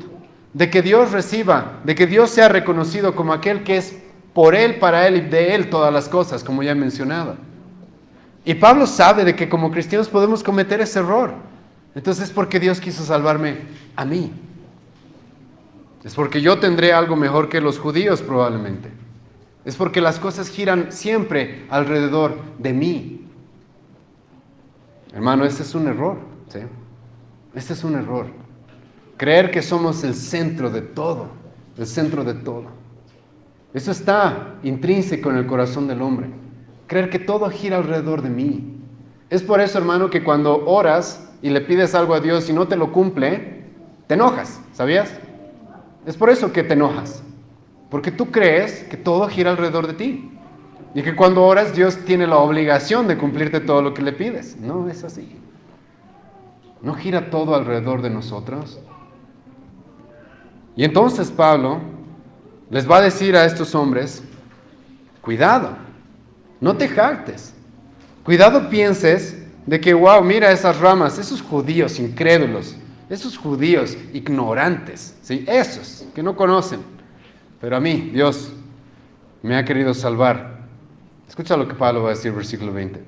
de que Dios reciba, de que Dios sea reconocido como aquel que es por Él, para Él y de Él todas las cosas, como ya he mencionado. Y Pablo sabe de que como cristianos podemos cometer ese error. Entonces es porque Dios quiso salvarme a mí. Es porque yo tendré algo mejor que los judíos probablemente. Es porque las cosas giran siempre alrededor de mí. Hermano, ese es un error, ¿sí? Ese es un error. Creer que somos el centro de todo, el centro de todo. Eso está intrínseco en el corazón del hombre. Creer que todo gira alrededor de mí. Es por eso, hermano, que cuando oras y le pides algo a Dios y no te lo cumple, te enojas, ¿sabías? Es por eso que te enojas. Porque tú crees que todo gira alrededor de ti. Y que cuando oras, Dios tiene la obligación de cumplirte todo lo que le pides. No es así. No gira todo alrededor de nosotros. Y entonces Pablo les va a decir a estos hombres, cuidado, no te jactes. Cuidado pienses de que, wow, mira esas ramas, esos judíos incrédulos, esos judíos ignorantes, ¿sí? Esos que no conocen. Pero a mí, Dios me ha querido salvar. Escucha lo que Pablo va a decir, versículo 20.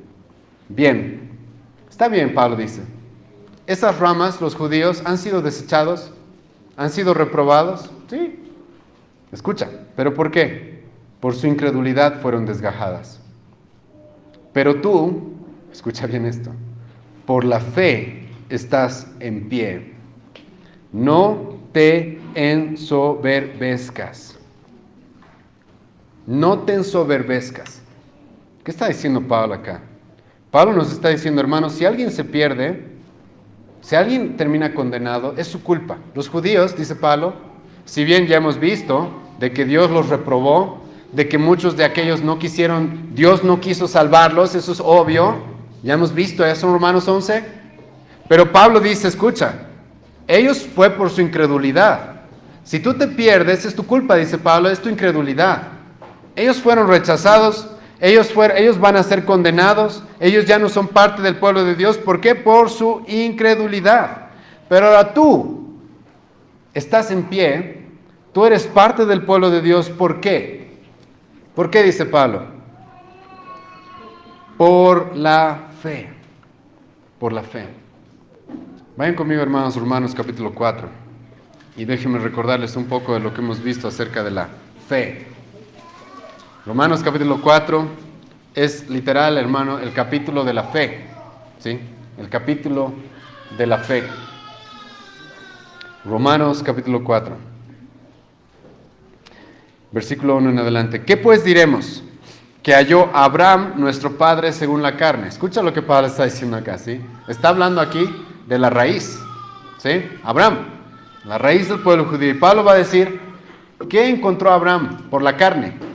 Bien, está bien, Pablo dice. Esas ramas, los judíos, han sido desechados, han sido reprobados, sí. Escucha, ¿pero por qué? Por su incredulidad fueron desgajadas. Pero tú, escucha bien esto, por la fe estás en pie. No te ensoberbezcas. No te ensoberbezcas. ¿Qué está diciendo Pablo acá? Pablo nos está diciendo, hermanos, si alguien se pierde, si alguien termina condenado, es su culpa. Los judíos, dice Pablo, si bien ya hemos visto de que Dios los reprobó, de que muchos de aquellos no quisieron, Dios no quiso salvarlos, eso es obvio, ya hemos visto eso en Romanos 11, pero Pablo dice, escucha, ellos fue por su incredulidad. Si tú te pierdes, es tu culpa, dice Pablo, es tu incredulidad. Ellos fueron rechazados, ellos van a ser condenados, ellos ya no son parte del pueblo de Dios. ¿Por qué? Por su incredulidad. Pero ahora tú estás en pie, tú eres parte del pueblo de Dios. ¿Por qué? ¿Por qué dice Pablo? Por la fe. Por la fe. Vayan conmigo, hermanos, Romanos capítulo 4. Y déjenme recordarles un poco de lo que hemos visto acerca de la fe. Romanos capítulo 4 es literal, hermano, el capítulo de la fe, ¿sí? El capítulo de la fe. Romanos capítulo 4, versículo 1 en adelante. ¿Qué pues diremos? Que halló Abraham, nuestro padre, según la carne. Escucha lo que Pablo está diciendo acá, ¿sí? Está hablando aquí de la raíz, ¿sí? Abraham, la raíz del pueblo judío. Y Pablo va a decir, ¿qué encontró Abraham por la carne?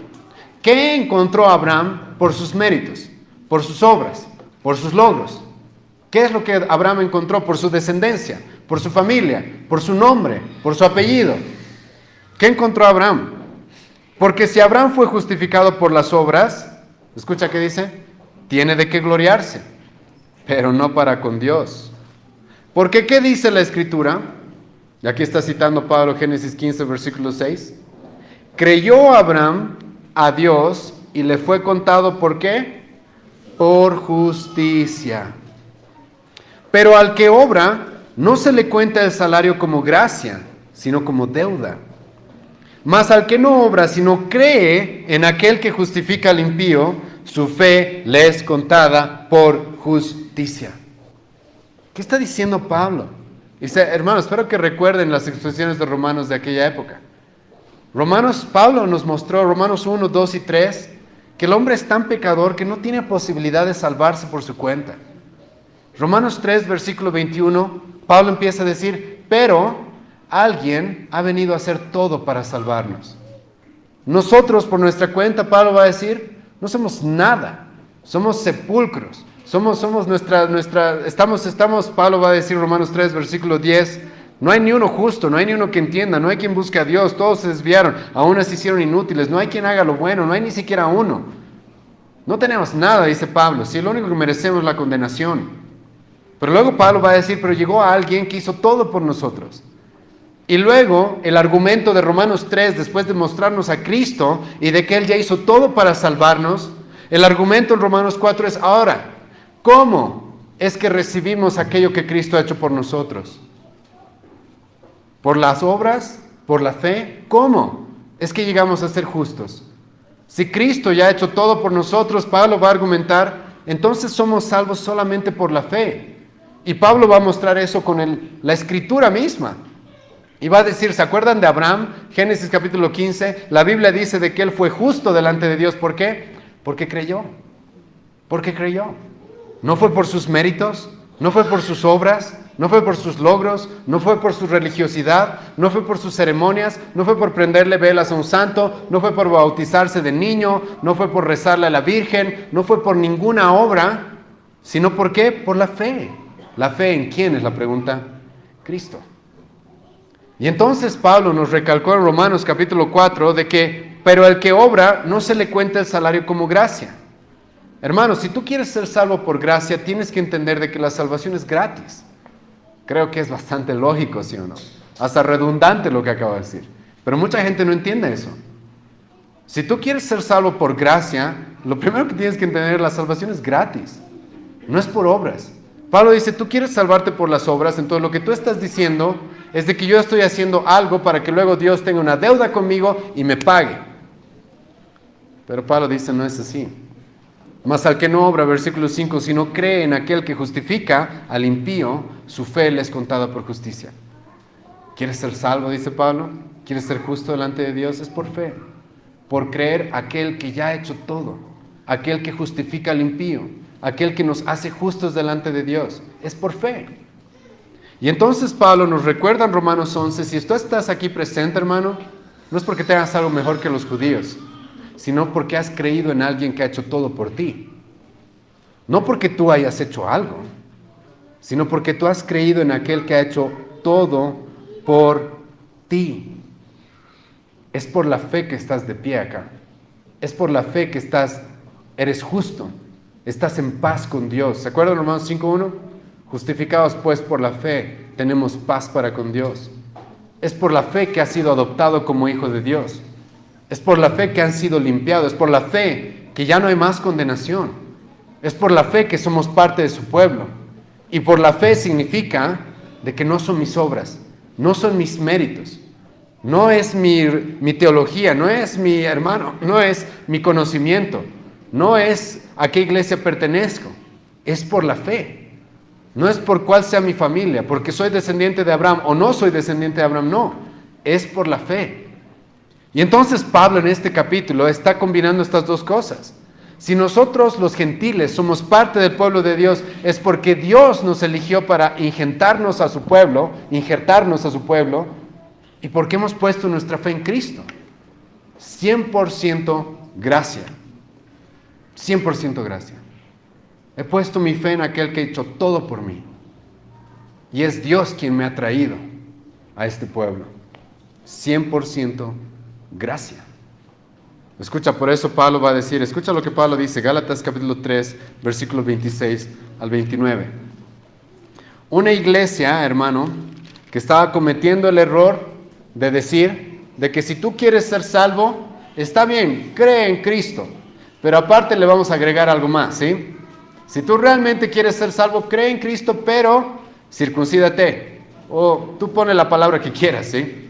¿Qué encontró Abraham por sus méritos, por sus obras, por sus logros? ¿Qué es lo que Abraham encontró por su descendencia, por su familia, por su nombre, por su apellido? ¿Qué encontró Abraham? Porque si Abraham fue justificado por las obras, escucha qué dice, tiene de qué gloriarse, pero no para con Dios. Porque ¿qué dice la Escritura? Y aquí está citando Pablo Génesis 15, versículo 6. Creyó Abraham a Dios y le fue contado, ¿por qué? Por justicia. Pero al que obra, no se le cuenta el salario como gracia, sino como deuda. Mas al que no obra, sino cree en aquel que justifica al impío, su fe le es contada por justicia. ¿Qué está diciendo Pablo? Dice, hermanos, espero que recuerden las expresiones de Romanos de aquella época. Pablo nos mostró, Romanos 1, 2 y 3, que el hombre es tan pecador que no tiene posibilidad de salvarse por su cuenta. Romanos 3, versículo 21, Pablo empieza a decir, pero alguien ha venido a hacer todo para salvarnos. Nosotros, por nuestra cuenta, Pablo va a decir, no somos nada, somos sepulcros, estamos, Pablo va a decir, Romanos 3, versículo 10, no hay ni uno justo, no hay ni uno que entienda, no hay quien busque a Dios, todos se desviaron, aún se hicieron inútiles, no hay quien haga lo bueno, no hay ni siquiera uno. No tenemos nada, dice Pablo, si lo único que merecemos es la condenación. Pero luego Pablo va a decir, pero llegó a alguien que hizo todo por nosotros. Y luego el argumento de Romanos 3, después de mostrarnos a Cristo y de que Él ya hizo todo para salvarnos, el argumento en Romanos 4 es, ahora, ¿cómo es que recibimos aquello que Cristo ha hecho por nosotros? ¿Por las obras? ¿Por la fe? ¿Cómo es que llegamos a ser justos? Si Cristo ya ha hecho todo por nosotros, Pablo va a argumentar, entonces somos salvos solamente por la fe. Y Pablo va a mostrar eso con la Escritura misma. Y va a decir, ¿se acuerdan de Abraham? Génesis capítulo 15, la Biblia dice de que él fue justo delante de Dios. ¿Por qué? Porque creyó. Porque creyó. No fue por sus méritos, no fue por sus obras, no fue por sus logros, no fue por su religiosidad, no fue por sus ceremonias, no fue por prenderle velas a un santo, no fue por bautizarse de niño, no fue por rezarle a la Virgen, no fue por ninguna obra, sino ¿por qué? Por la fe. ¿La fe en quién es la pregunta? Cristo. Y entonces Pablo nos recalcó en Romanos capítulo 4 de que, pero el que obra no se le cuenta el salario como gracia. Hermanos, si tú quieres ser salvo por gracia, tienes que entender de que la salvación es gratis. Creo que es bastante lógico, ¿sí o no? Hasta redundante lo que acabo de decir. Pero mucha gente no entiende eso. Si tú quieres ser salvo por gracia, lo primero que tienes que entender es que la salvación es gratis. No es por obras. Pablo dice, tú quieres salvarte por las obras, entonces lo que tú estás diciendo es de que yo estoy haciendo algo para que luego Dios tenga una deuda conmigo y me pague. Pero Pablo dice, no es así. Mas al que no obra, versículo 5, si no cree en aquel que justifica al impío, su fe le es contada por justicia. ¿Quieres ser salvo? Dice Pablo. ¿Quieres ser justo delante de Dios? Es por fe. Por creer aquel que ya ha hecho todo. Aquel que justifica al impío. Aquel que nos hace justos delante de Dios. Es por fe. Y entonces Pablo nos recuerda en Romanos 11, si tú estás aquí presente, hermano, no es porque te hagas algo mejor que los judíos, sino porque has creído en alguien que ha hecho todo por ti. No porque tú hayas hecho algo, sino porque tú has creído en aquel que ha hecho todo por ti. Es por la fe que estás de pie acá. Es por la fe que eres justo, estás en paz con Dios. ¿Se acuerdan Romanos 5:1? Justificados pues por la fe, tenemos paz para con Dios. Es por la fe que has sido adoptado como hijo de Dios. Es por la fe que han sido limpiados. Es por la fe que ya no hay más condenación. Es por la fe que somos parte de su pueblo. Y por la fe significa de que no son mis obras, no son mis méritos, no es mi teología, no es mi hermano, no es mi conocimiento, no es a qué iglesia pertenezco. Es por la fe. No es por cuál sea mi familia, porque soy descendiente de Abraham o no soy descendiente de Abraham, no. Es por la fe. Y entonces Pablo en este capítulo está combinando estas dos cosas. Si nosotros los gentiles somos parte del pueblo de Dios, es porque Dios nos eligió para injertarnos a su pueblo, y porque hemos puesto nuestra fe en Cristo. 100% gracia. 100% gracia. He puesto mi fe en aquel que ha hecho todo por mí. Y es Dios quien me ha traído a este pueblo. 100% gracia. Escucha, por eso Pablo va a decir, escucha lo que Pablo dice, Gálatas capítulo 3, versículos 26 al 29. Una iglesia, hermano, que estaba cometiendo el error de decir, de que si tú quieres ser salvo, está bien, cree en Cristo, pero aparte le vamos a agregar algo más, ¿sí? Si tú realmente quieres ser salvo, cree en Cristo, pero circuncídate. O tú pones la palabra que quieras, ¿sí?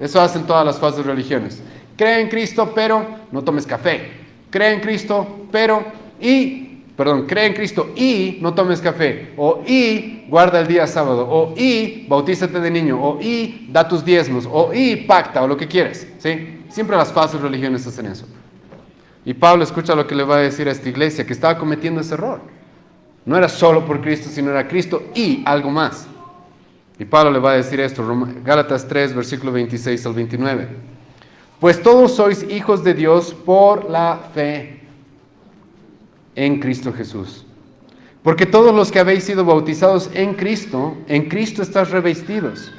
Eso hacen todas las falsas religiones. Cree en Cristo, pero no tomes café. Cree en Cristo, cree en Cristo y no tomes café. O y guarda el día sábado. O y bautízate de niño. O y da tus diezmos. O y pacta, o lo que quieras, ¿sí? Siempre las falsas religiones hacen eso. Y Pablo escucha lo que le va a decir a esta iglesia, que estaba cometiendo ese error. No era solo por Cristo, sino era Cristo y algo más. Y Pablo le va a decir esto, Gálatas 3, versículo 26 al 29. Pues todos sois hijos de Dios por la fe en Cristo Jesús. Porque todos los que habéis sido bautizados en Cristo estáis revestidos.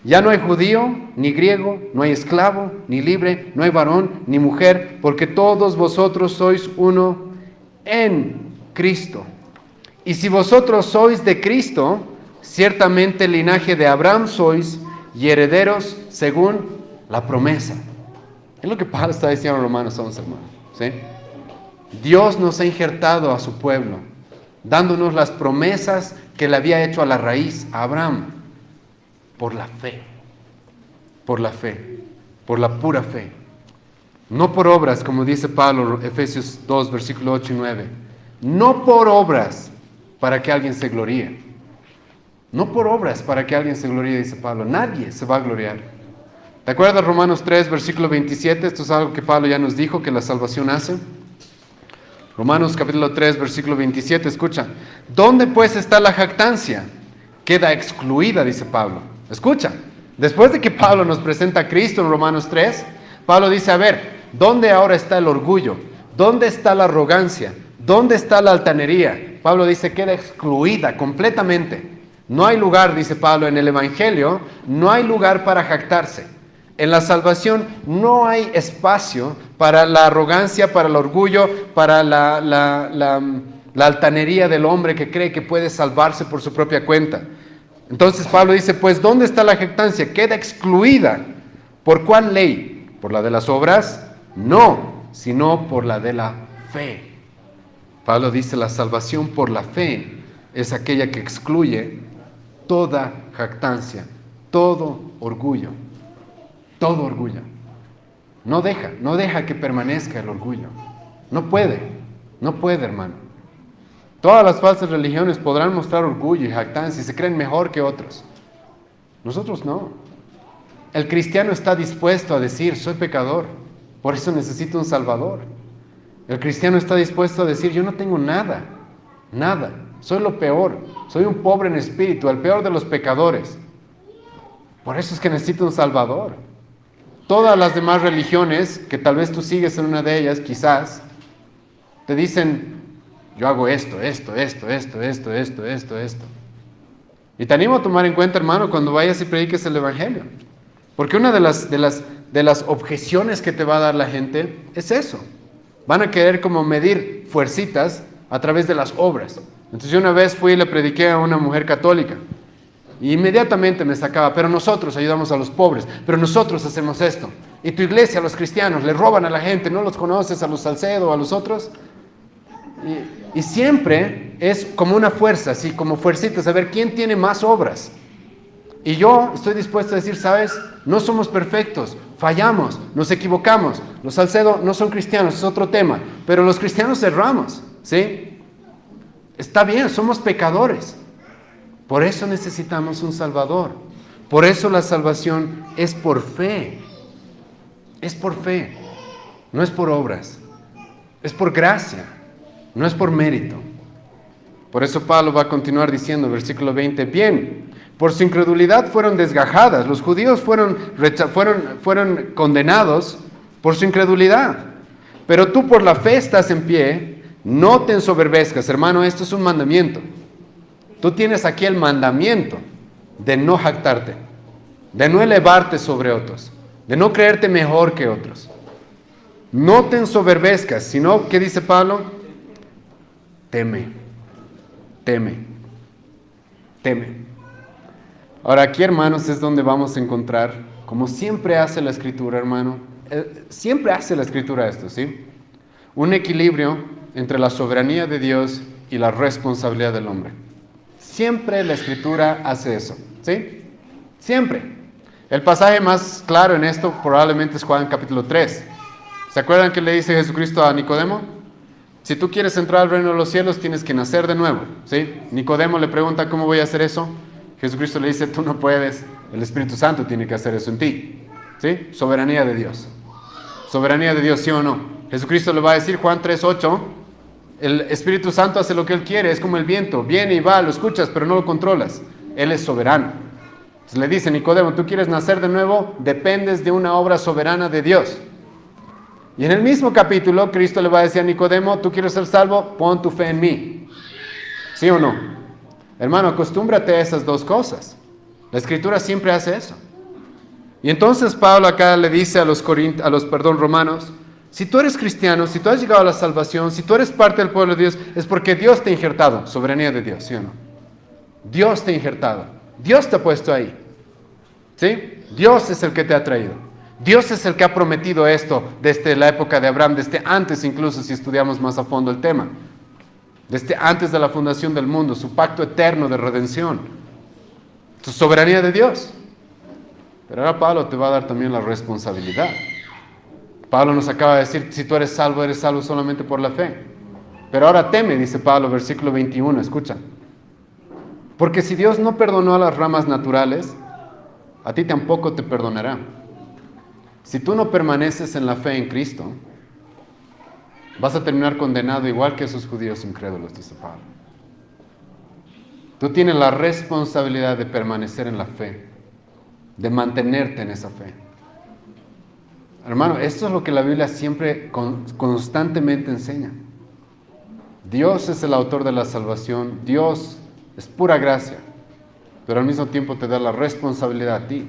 Ya no hay judío, ni griego, no hay esclavo, ni libre, no hay varón, ni mujer, porque todos vosotros sois uno en Cristo. Y si vosotros sois de Cristo, ciertamente el linaje de Abraham sois y herederos según la promesa. Es lo que Pablo está diciendo en Romanos 11, hermano. ¿Sí? Dios nos ha injertado a su pueblo, dándonos las promesas que le había hecho a la raíz, a Abraham, por la fe, por la fe, por la pura fe. No por obras, como dice Pablo, Efesios 2, versículo 8 y 9. No por obras para que alguien se gloríe. No por obras para que alguien se gloríe, dice Pablo. Nadie se va a gloriar. ¿Te acuerdas Romanos 3, versículo 27? Esto es algo que Pablo ya nos dijo que la salvación hace. Romanos capítulo 3, versículo 27, escucha. ¿Dónde pues está la jactancia? Queda excluida, dice Pablo. Escucha, después de que Pablo nos presenta a Cristo en Romanos 3, Pablo dice, a ver, ¿dónde ahora está el orgullo? ¿Dónde está la arrogancia? ¿Dónde está la altanería? Pablo dice, queda excluida completamente. No hay lugar, dice Pablo, en el Evangelio, no hay lugar para jactarse. En la salvación no hay espacio para la arrogancia, para el orgullo, para la altanería del hombre que cree que puede salvarse por su propia cuenta. Entonces Pablo dice, pues ¿dónde está la jactancia? Queda excluida. ¿Por cuál ley? ¿Por la de las obras? No, sino por la de la fe. Pablo dice, la salvación por la fe es aquella que excluye toda jactancia, todo orgullo. Todo orgullo. No deja que permanezca el orgullo. No puede, hermano. Todas las falsas religiones podrán mostrar orgullo y jactancia y se creen mejor que otros. Nosotros no. El cristiano está dispuesto a decir, soy pecador, por eso necesito un salvador. El cristiano está dispuesto a decir, yo no tengo nada, soy lo peor, soy un pobre en espíritu, el peor de los pecadores. Por eso es que necesito un salvador. Todas las demás religiones, que tal vez tú sigues en una de ellas, quizás, te dicen, yo hago esto. Y te animo a tomar en cuenta, hermano, cuando vayas y prediques el Evangelio. Porque una de las objeciones que te va a dar la gente es eso. Van a querer como medir fuercitas a través de las obras. Entonces yo una vez fui y le prediqué a una mujer católica. Y inmediatamente me sacaba, pero nosotros ayudamos a los pobres, pero nosotros hacemos esto. Y tu iglesia, los cristianos, le roban a la gente, ¿no los conoces a los Salcedo o a los otros? Y siempre es como una fuerza, así como fuercita, saber quién tiene más obras. Y yo estoy dispuesto a decir, ¿sabes? No somos perfectos, fallamos, nos equivocamos. Los Salcedo no son cristianos, es otro tema, pero los cristianos erramos, ¿sí? Está bien, somos pecadores. Por eso necesitamos un Salvador. Por eso la salvación es por fe. Es por fe. No es por obras. Es por gracia. No es por mérito. Por eso Pablo va a continuar diciendo, versículo 20, bien, por su incredulidad fueron desgajadas. Los judíos fueron condenados por su incredulidad. Pero tú por la fe estás en pie, no te ensoberbezcas. Hermano, esto es un mandamiento. Tú tienes aquí el mandamiento de no jactarte, de no elevarte sobre otros, de no creerte mejor que otros. No te ensoberbezcas, sino, ¿qué dice Pablo? Teme. Ahora aquí, hermanos, es donde vamos a encontrar, como siempre hace la Escritura, hermano, siempre hace la Escritura esto, ¿sí? Un equilibrio entre la soberanía de Dios y la responsabilidad del hombre. Siempre la Escritura hace eso, ¿sí? Siempre. El pasaje más claro en esto probablemente es Juan capítulo 3. ¿Se acuerdan que le dice Jesucristo a Nicodemo? Si tú quieres entrar al reino de los cielos, tienes que nacer de nuevo, ¿sí? Nicodemo le pregunta, ¿cómo voy a hacer eso? Jesucristo le dice, tú no puedes, el Espíritu Santo tiene que hacer eso en ti, ¿sí? Soberanía de Dios. Soberanía de Dios, ¿sí o no? Jesucristo le va a decir, Juan 3:8, el Espíritu Santo hace lo que Él quiere, es como el viento, viene y va, lo escuchas, pero no lo controlas. Él es soberano. Entonces le dice, Nicodemo, tú quieres nacer de nuevo, dependes de una obra soberana de Dios. Y en el mismo capítulo, Cristo le va a decir a Nicodemo, tú quieres ser salvo, pon tu fe en mí. ¿Sí o no? Hermano, acostúmbrate a esas dos cosas. La Escritura siempre hace eso. Y entonces Pablo acá le dice a los romanos, Si tú eres cristiano, si tú has llegado a la salvación, si tú eres parte del pueblo de Dios, es porque Dios te ha injertado. Soberanía de Dios, ¿sí o no? Dios te ha injertado. Dios te ha puesto ahí. ¿Sí? Dios es el que te ha traído. Dios es el que ha prometido esto desde la época de Abraham, desde antes incluso, si estudiamos más a fondo el tema. Desde antes de la fundación del mundo, su pacto eterno de redención. Su soberanía de Dios. Pero ahora Pablo te va a dar también la responsabilidad. Pablo nos acaba de decir, si tú eres salvo solamente por la fe. Pero ahora teme, dice Pablo, versículo 21, escucha. Porque si Dios no perdonó a las ramas naturales, a ti tampoco te perdonará. Si tú no permaneces en la fe en Cristo, vas a terminar condenado igual que esos judíos incrédulos, dice Pablo. Tú tienes la responsabilidad de permanecer en la fe, de mantenerte en esa fe. Hermano, esto es lo que la Biblia siempre constantemente enseña. Dios es el autor de la salvación, Dios es pura gracia, pero al mismo tiempo te da la responsabilidad a ti.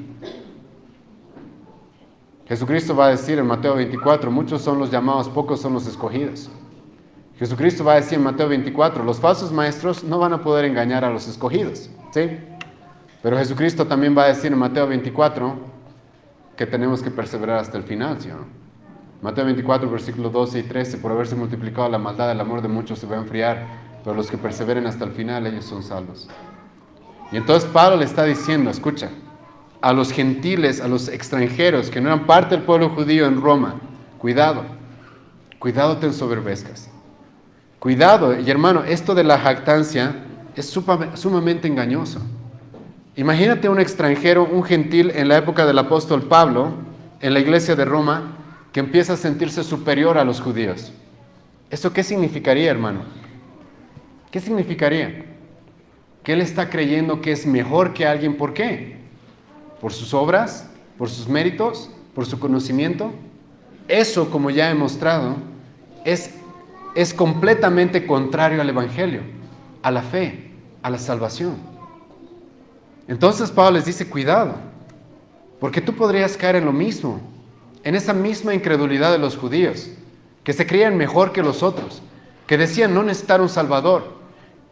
Jesucristo va a decir en Mateo 24, muchos son los llamados, pocos son los escogidos. Jesucristo va a decir en Mateo 24, los falsos maestros no van a poder engañar a los escogidos, ¿sí? Pero Jesucristo también va a decir en Mateo 24 que tenemos que perseverar hasta el final, ¿sí o no? Mateo 24, versículos 12 y 13, por haberse multiplicado la maldad, el amor de muchos se va a enfriar, pero los que perseveren hasta el final, ellos son salvos. Y entonces Pablo le está diciendo, escucha, a los gentiles, a los extranjeros que no eran parte del pueblo judío en Roma, cuidado te ensoberbezcas. Cuidado, y hermano, esto de la jactancia es sumamente engañoso. Imagínate un extranjero, un gentil en la época del apóstol Pablo, en la iglesia de Roma, que empieza a sentirse superior a los judíos. ¿Eso qué significaría, hermano? ¿Qué significaría? Que él está creyendo que es mejor que alguien. ¿Por qué? ¿Por sus obras? ¿Por sus méritos? ¿Por su conocimiento? Eso, como ya he mostrado, es completamente contrario al Evangelio, a la fe, a la salvación. Entonces Pablo les dice, cuidado, porque tú podrías caer en lo mismo, en esa misma incredulidad de los judíos, que se creían mejor que los otros, que decían no necesitar un Salvador,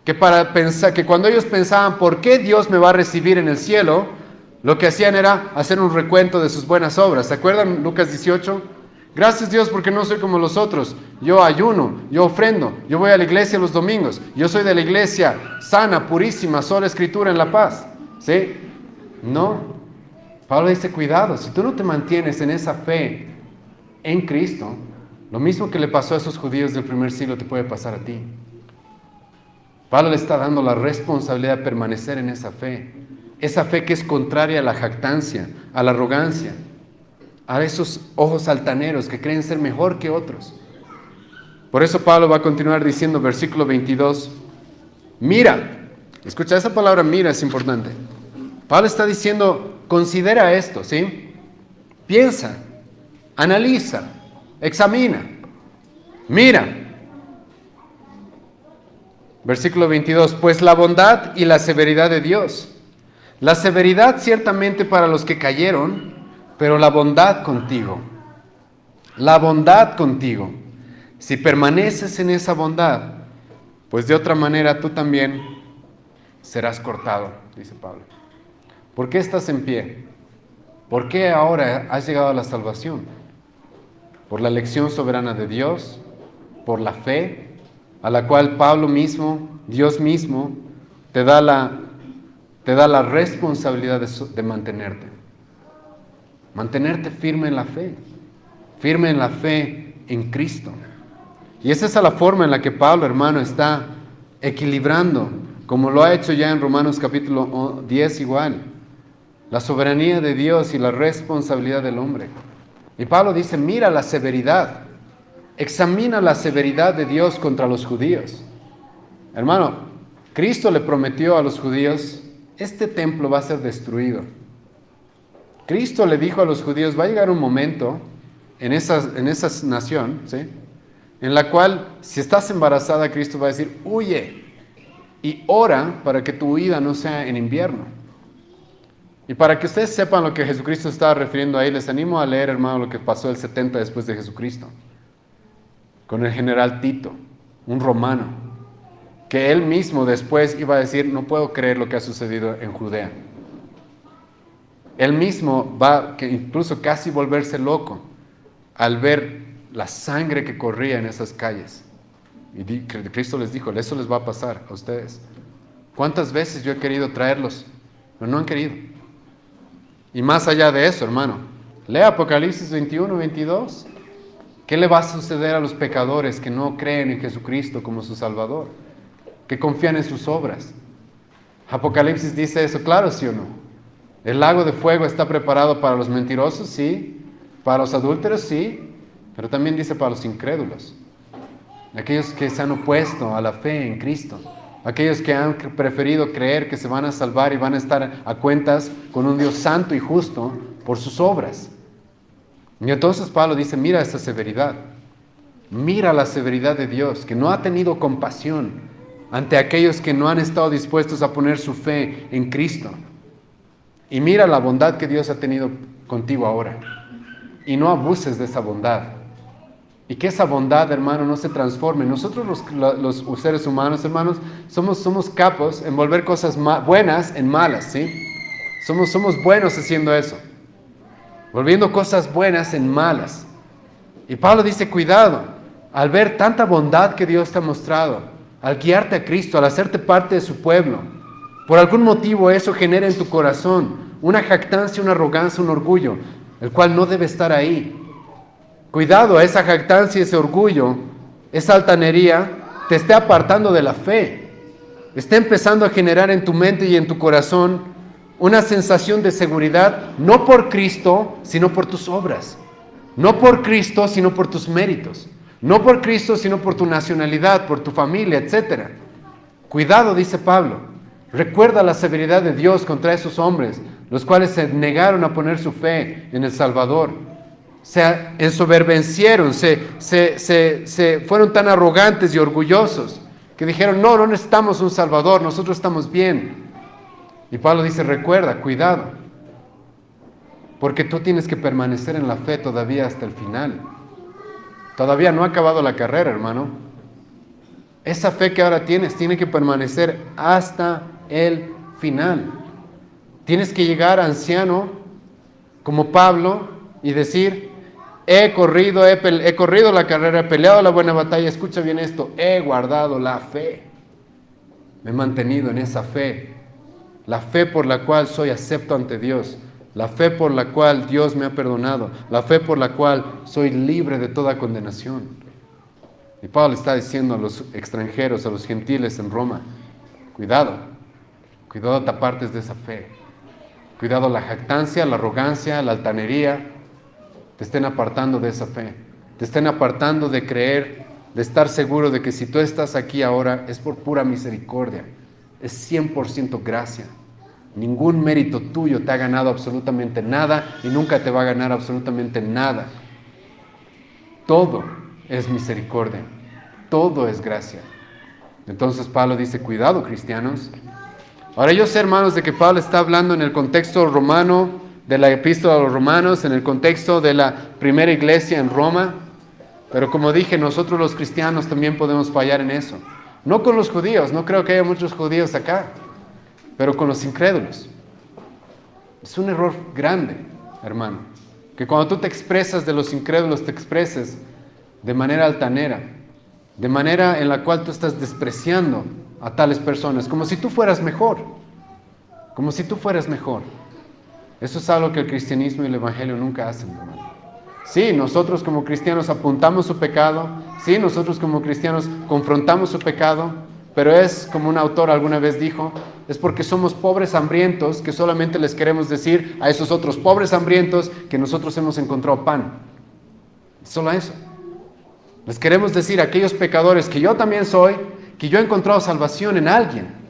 que cuando ellos pensaban, ¿por qué Dios me va a recibir en el cielo?, lo que hacían era hacer un recuento de sus buenas obras. ¿Se acuerdan Lucas 18? Gracias Dios porque no soy como los otros. Yo ayuno, yo ofrendo, yo voy a la iglesia los domingos, yo soy de la iglesia sana, purísima, sola escritura en La Paz. ¿Sí? No. Pablo dice, cuidado, si tú no te mantienes en esa fe en Cristo, lo mismo que le pasó a esos judíos del primer siglo te puede pasar a ti. Pablo le está dando la responsabilidad de permanecer en esa fe que es contraria a la jactancia, a la arrogancia, a esos ojos altaneros que creen ser mejor que otros. Por eso Pablo va a continuar diciendo, versículo 22, mira, escucha, esa palabra mira es importante. Pablo está diciendo, considera esto, ¿sí? Piensa, analiza, examina, mira. Versículo 22, pues la bondad y la severidad de Dios. La severidad ciertamente para los que cayeron, pero la bondad contigo. La bondad contigo. Si permaneces en esa bondad, pues de otra manera tú también serás cortado, dice Pablo. ¿Por qué estás en pie? ¿Por qué ahora has llegado a la salvación? ¿Por la elección soberana de Dios? ¿Por la fe a la cual Pablo mismo, Dios mismo, te da la responsabilidad de mantenerte? Mantenerte firme en la fe en Cristo. Y esa es la forma en la que Pablo, hermano, está equilibrando, como lo ha hecho ya en Romanos capítulo 10 igual, la soberanía de Dios y la responsabilidad del hombre. Y Pablo dice, mira la severidad, examina la severidad de Dios contra los judíos. Hermano, Cristo le prometió a los judíos, este templo va a ser destruido. Cristo le dijo a los judíos, va a llegar un momento en esa nación, ¿sí?, en la cual, si estás embarazada, Cristo va a decir, huye y ora para que tu huida no sea en invierno. Y para que ustedes sepan lo que Jesucristo estaba refiriendo ahí, les animo a leer, hermano, lo que pasó el 70 después de Jesucristo. con el general Tito, un romano, que él mismo después iba a decir, no puedo creer lo que ha sucedido en Judea. Él mismo va que incluso casi volverse loco al ver la sangre que corría en esas calles. Y Cristo les dijo, eso les va a pasar a ustedes. ¿Cuántas veces yo he querido traerlos? Pero no han querido. Y más allá de eso, hermano, lea Apocalipsis 21, 22. ¿Qué le va a suceder a los pecadores que no creen en Jesucristo como su Salvador? Que confían en sus obras. Apocalipsis dice eso, claro, ¿sí o no? ¿El lago de fuego está preparado para los mentirosos? Sí. ¿Para los adúlteros? Sí. Pero también dice para los incrédulos. Aquellos que se han opuesto a la fe en Cristo. Aquellos que han preferido creer que se van a salvar y van a estar a cuentas con un Dios santo y justo por sus obras. Y entonces Pablo dice, mira esta severidad. Mira la severidad de Dios, que no ha tenido compasión ante aquellos que no han estado dispuestos a poner su fe en Cristo. Y mira la bondad que Dios ha tenido contigo ahora. Y no abuses de esa bondad. Y que esa bondad, hermano, no se transforme. Nosotros los seres humanos, hermanos, somos capos en volver cosas buenas en malas, ¿sí? Somos buenos haciendo eso. Volviendo cosas buenas en malas. Y Pablo dice, cuidado, al ver tanta bondad que Dios te ha mostrado, al guiarte a Cristo, al hacerte parte de su pueblo, por algún motivo eso genera en tu corazón una jactancia, una arrogancia, un orgullo, el cual no debe estar ahí. Cuidado, esa jactancia, ese orgullo, esa altanería te esté apartando de la fe. Está empezando a generar en tu mente y en tu corazón una sensación de seguridad, no por Cristo, sino por tus obras. No por Cristo, sino por tus méritos. No por Cristo, sino por tu nacionalidad, por tu familia, etc. Cuidado, dice Pablo. Recuerda la severidad de Dios contra esos hombres, los cuales se negaron a poner su fe en el Salvador. Se ensoberbecieron, se fueron tan arrogantes y orgullosos que dijeron, no necesitamos un Salvador, nosotros estamos bien. Y Pablo dice, recuerda, cuidado, porque tú tienes que permanecer en la fe todavía hasta el final. Todavía no ha acabado la carrera, hermano. Esa fe que ahora tienes tiene que permanecer hasta el final. Tienes que llegar anciano como Pablo y decir, he corrido la carrera, he peleado la buena batalla. Escucha bien esto, he guardado la fe. Me he mantenido en esa fe. La fe por la cual soy acepto ante Dios. La fe por la cual Dios me ha perdonado. La fe por la cual soy libre de toda condenación. Y Pablo está diciendo a los extranjeros, a los gentiles en Roma, cuidado te apartes de esa fe. Cuidado la jactancia, la arrogancia, la altanería, te estén apartando de esa fe. Te estén apartando de creer, de estar seguro de que si tú estás aquí ahora es por pura misericordia. Es 100% gracia. Ningún mérito tuyo te ha ganado absolutamente nada y nunca te va a ganar absolutamente nada. Todo es misericordia. Todo es gracia. Entonces Pablo dice, cuidado, cristianos. Ahora yo sé, hermanos, de que Pablo está hablando en el contexto romano de la epístola a los romanos, en el contexto de la primera iglesia en Roma, pero como dije, nosotros los cristianos también podemos fallar en eso. No con los judíos, no creo que haya muchos judíos acá, pero con los incrédulos. Es un error grande, hermano, que cuando tú te expresas de los incrédulos, te expreses de manera altanera, de manera en la cual tú estás despreciando a tales personas, como si tú fueras mejor, como si tú fueras mejor. Eso es algo que el cristianismo y el evangelio nunca hacen, hermano. Sí, nosotros como cristianos apuntamos su pecado, sí, nosotros como cristianos confrontamos su pecado, pero es, como un autor alguna vez dijo, es porque somos pobres hambrientos que solamente les queremos decir a esos otros pobres hambrientos que nosotros hemos encontrado pan. Solo eso. Les queremos decir a aquellos pecadores que yo también soy, que yo he encontrado salvación en alguien.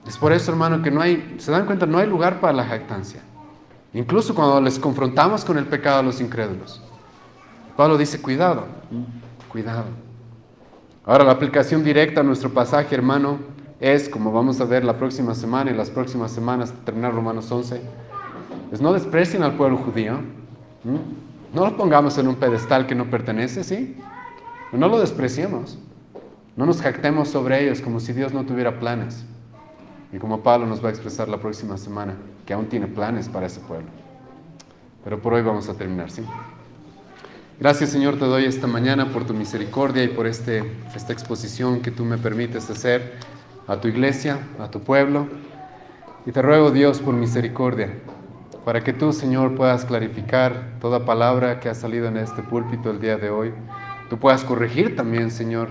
Es por eso, hermano, que no hay, se dan cuenta, no hay lugar para la jactancia. Incluso cuando les confrontamos con el pecado a los incrédulos. Pablo dice, cuidado, cuidado. Ahora, la aplicación directa a nuestro pasaje, hermano, es, como vamos a ver la próxima semana y las próximas semanas, terminar Romanos 11, es no desprecien al pueblo judío. No lo pongamos en un pedestal que no pertenece, ¿sí? No lo despreciemos. No nos jactemos sobre ellos como si Dios no tuviera planes. Y como Pablo nos va a expresar la próxima semana, que aún tiene planes para ese pueblo. Pero por hoy vamos a terminar, ¿sí? Gracias, Señor, te doy esta mañana por tu misericordia y por esta exposición que tú me permites hacer a tu iglesia, a tu pueblo. Y te ruego, Dios, por misericordia, para que tú, Señor, puedas clarificar toda palabra que ha salido en este púlpito el día de hoy. Tú puedas corregir también, Señor,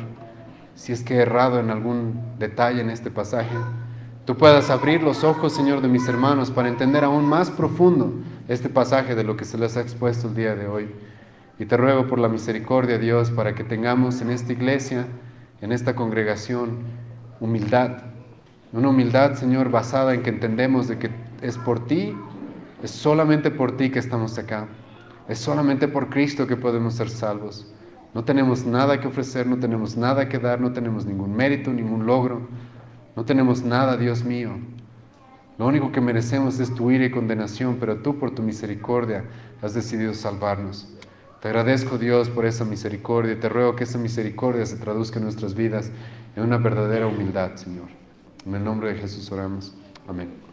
si es que he errado en algún detalle en este pasaje. Tú puedas abrir los ojos, Señor, de mis hermanos para entender aún más profundo este pasaje de lo que se les ha expuesto el día de hoy. Y te ruego por la misericordia, Dios, para que tengamos en esta iglesia, en esta congregación, humildad. Una humildad, Señor, basada en que entendemos de que es por ti, es solamente por ti que estamos acá. Es solamente por Cristo que podemos ser salvos. No tenemos nada que ofrecer, no tenemos nada que dar, no tenemos ningún mérito, ningún logro. No tenemos nada, Dios mío. Lo único que merecemos es tu ira y condenación, pero tú por tu misericordia has decidido salvarnos. Te agradezco, Dios, por esa misericordia y te ruego que esa misericordia se traduzca en nuestras vidas en una verdadera humildad, Señor. En el nombre de Jesús oramos. Amén.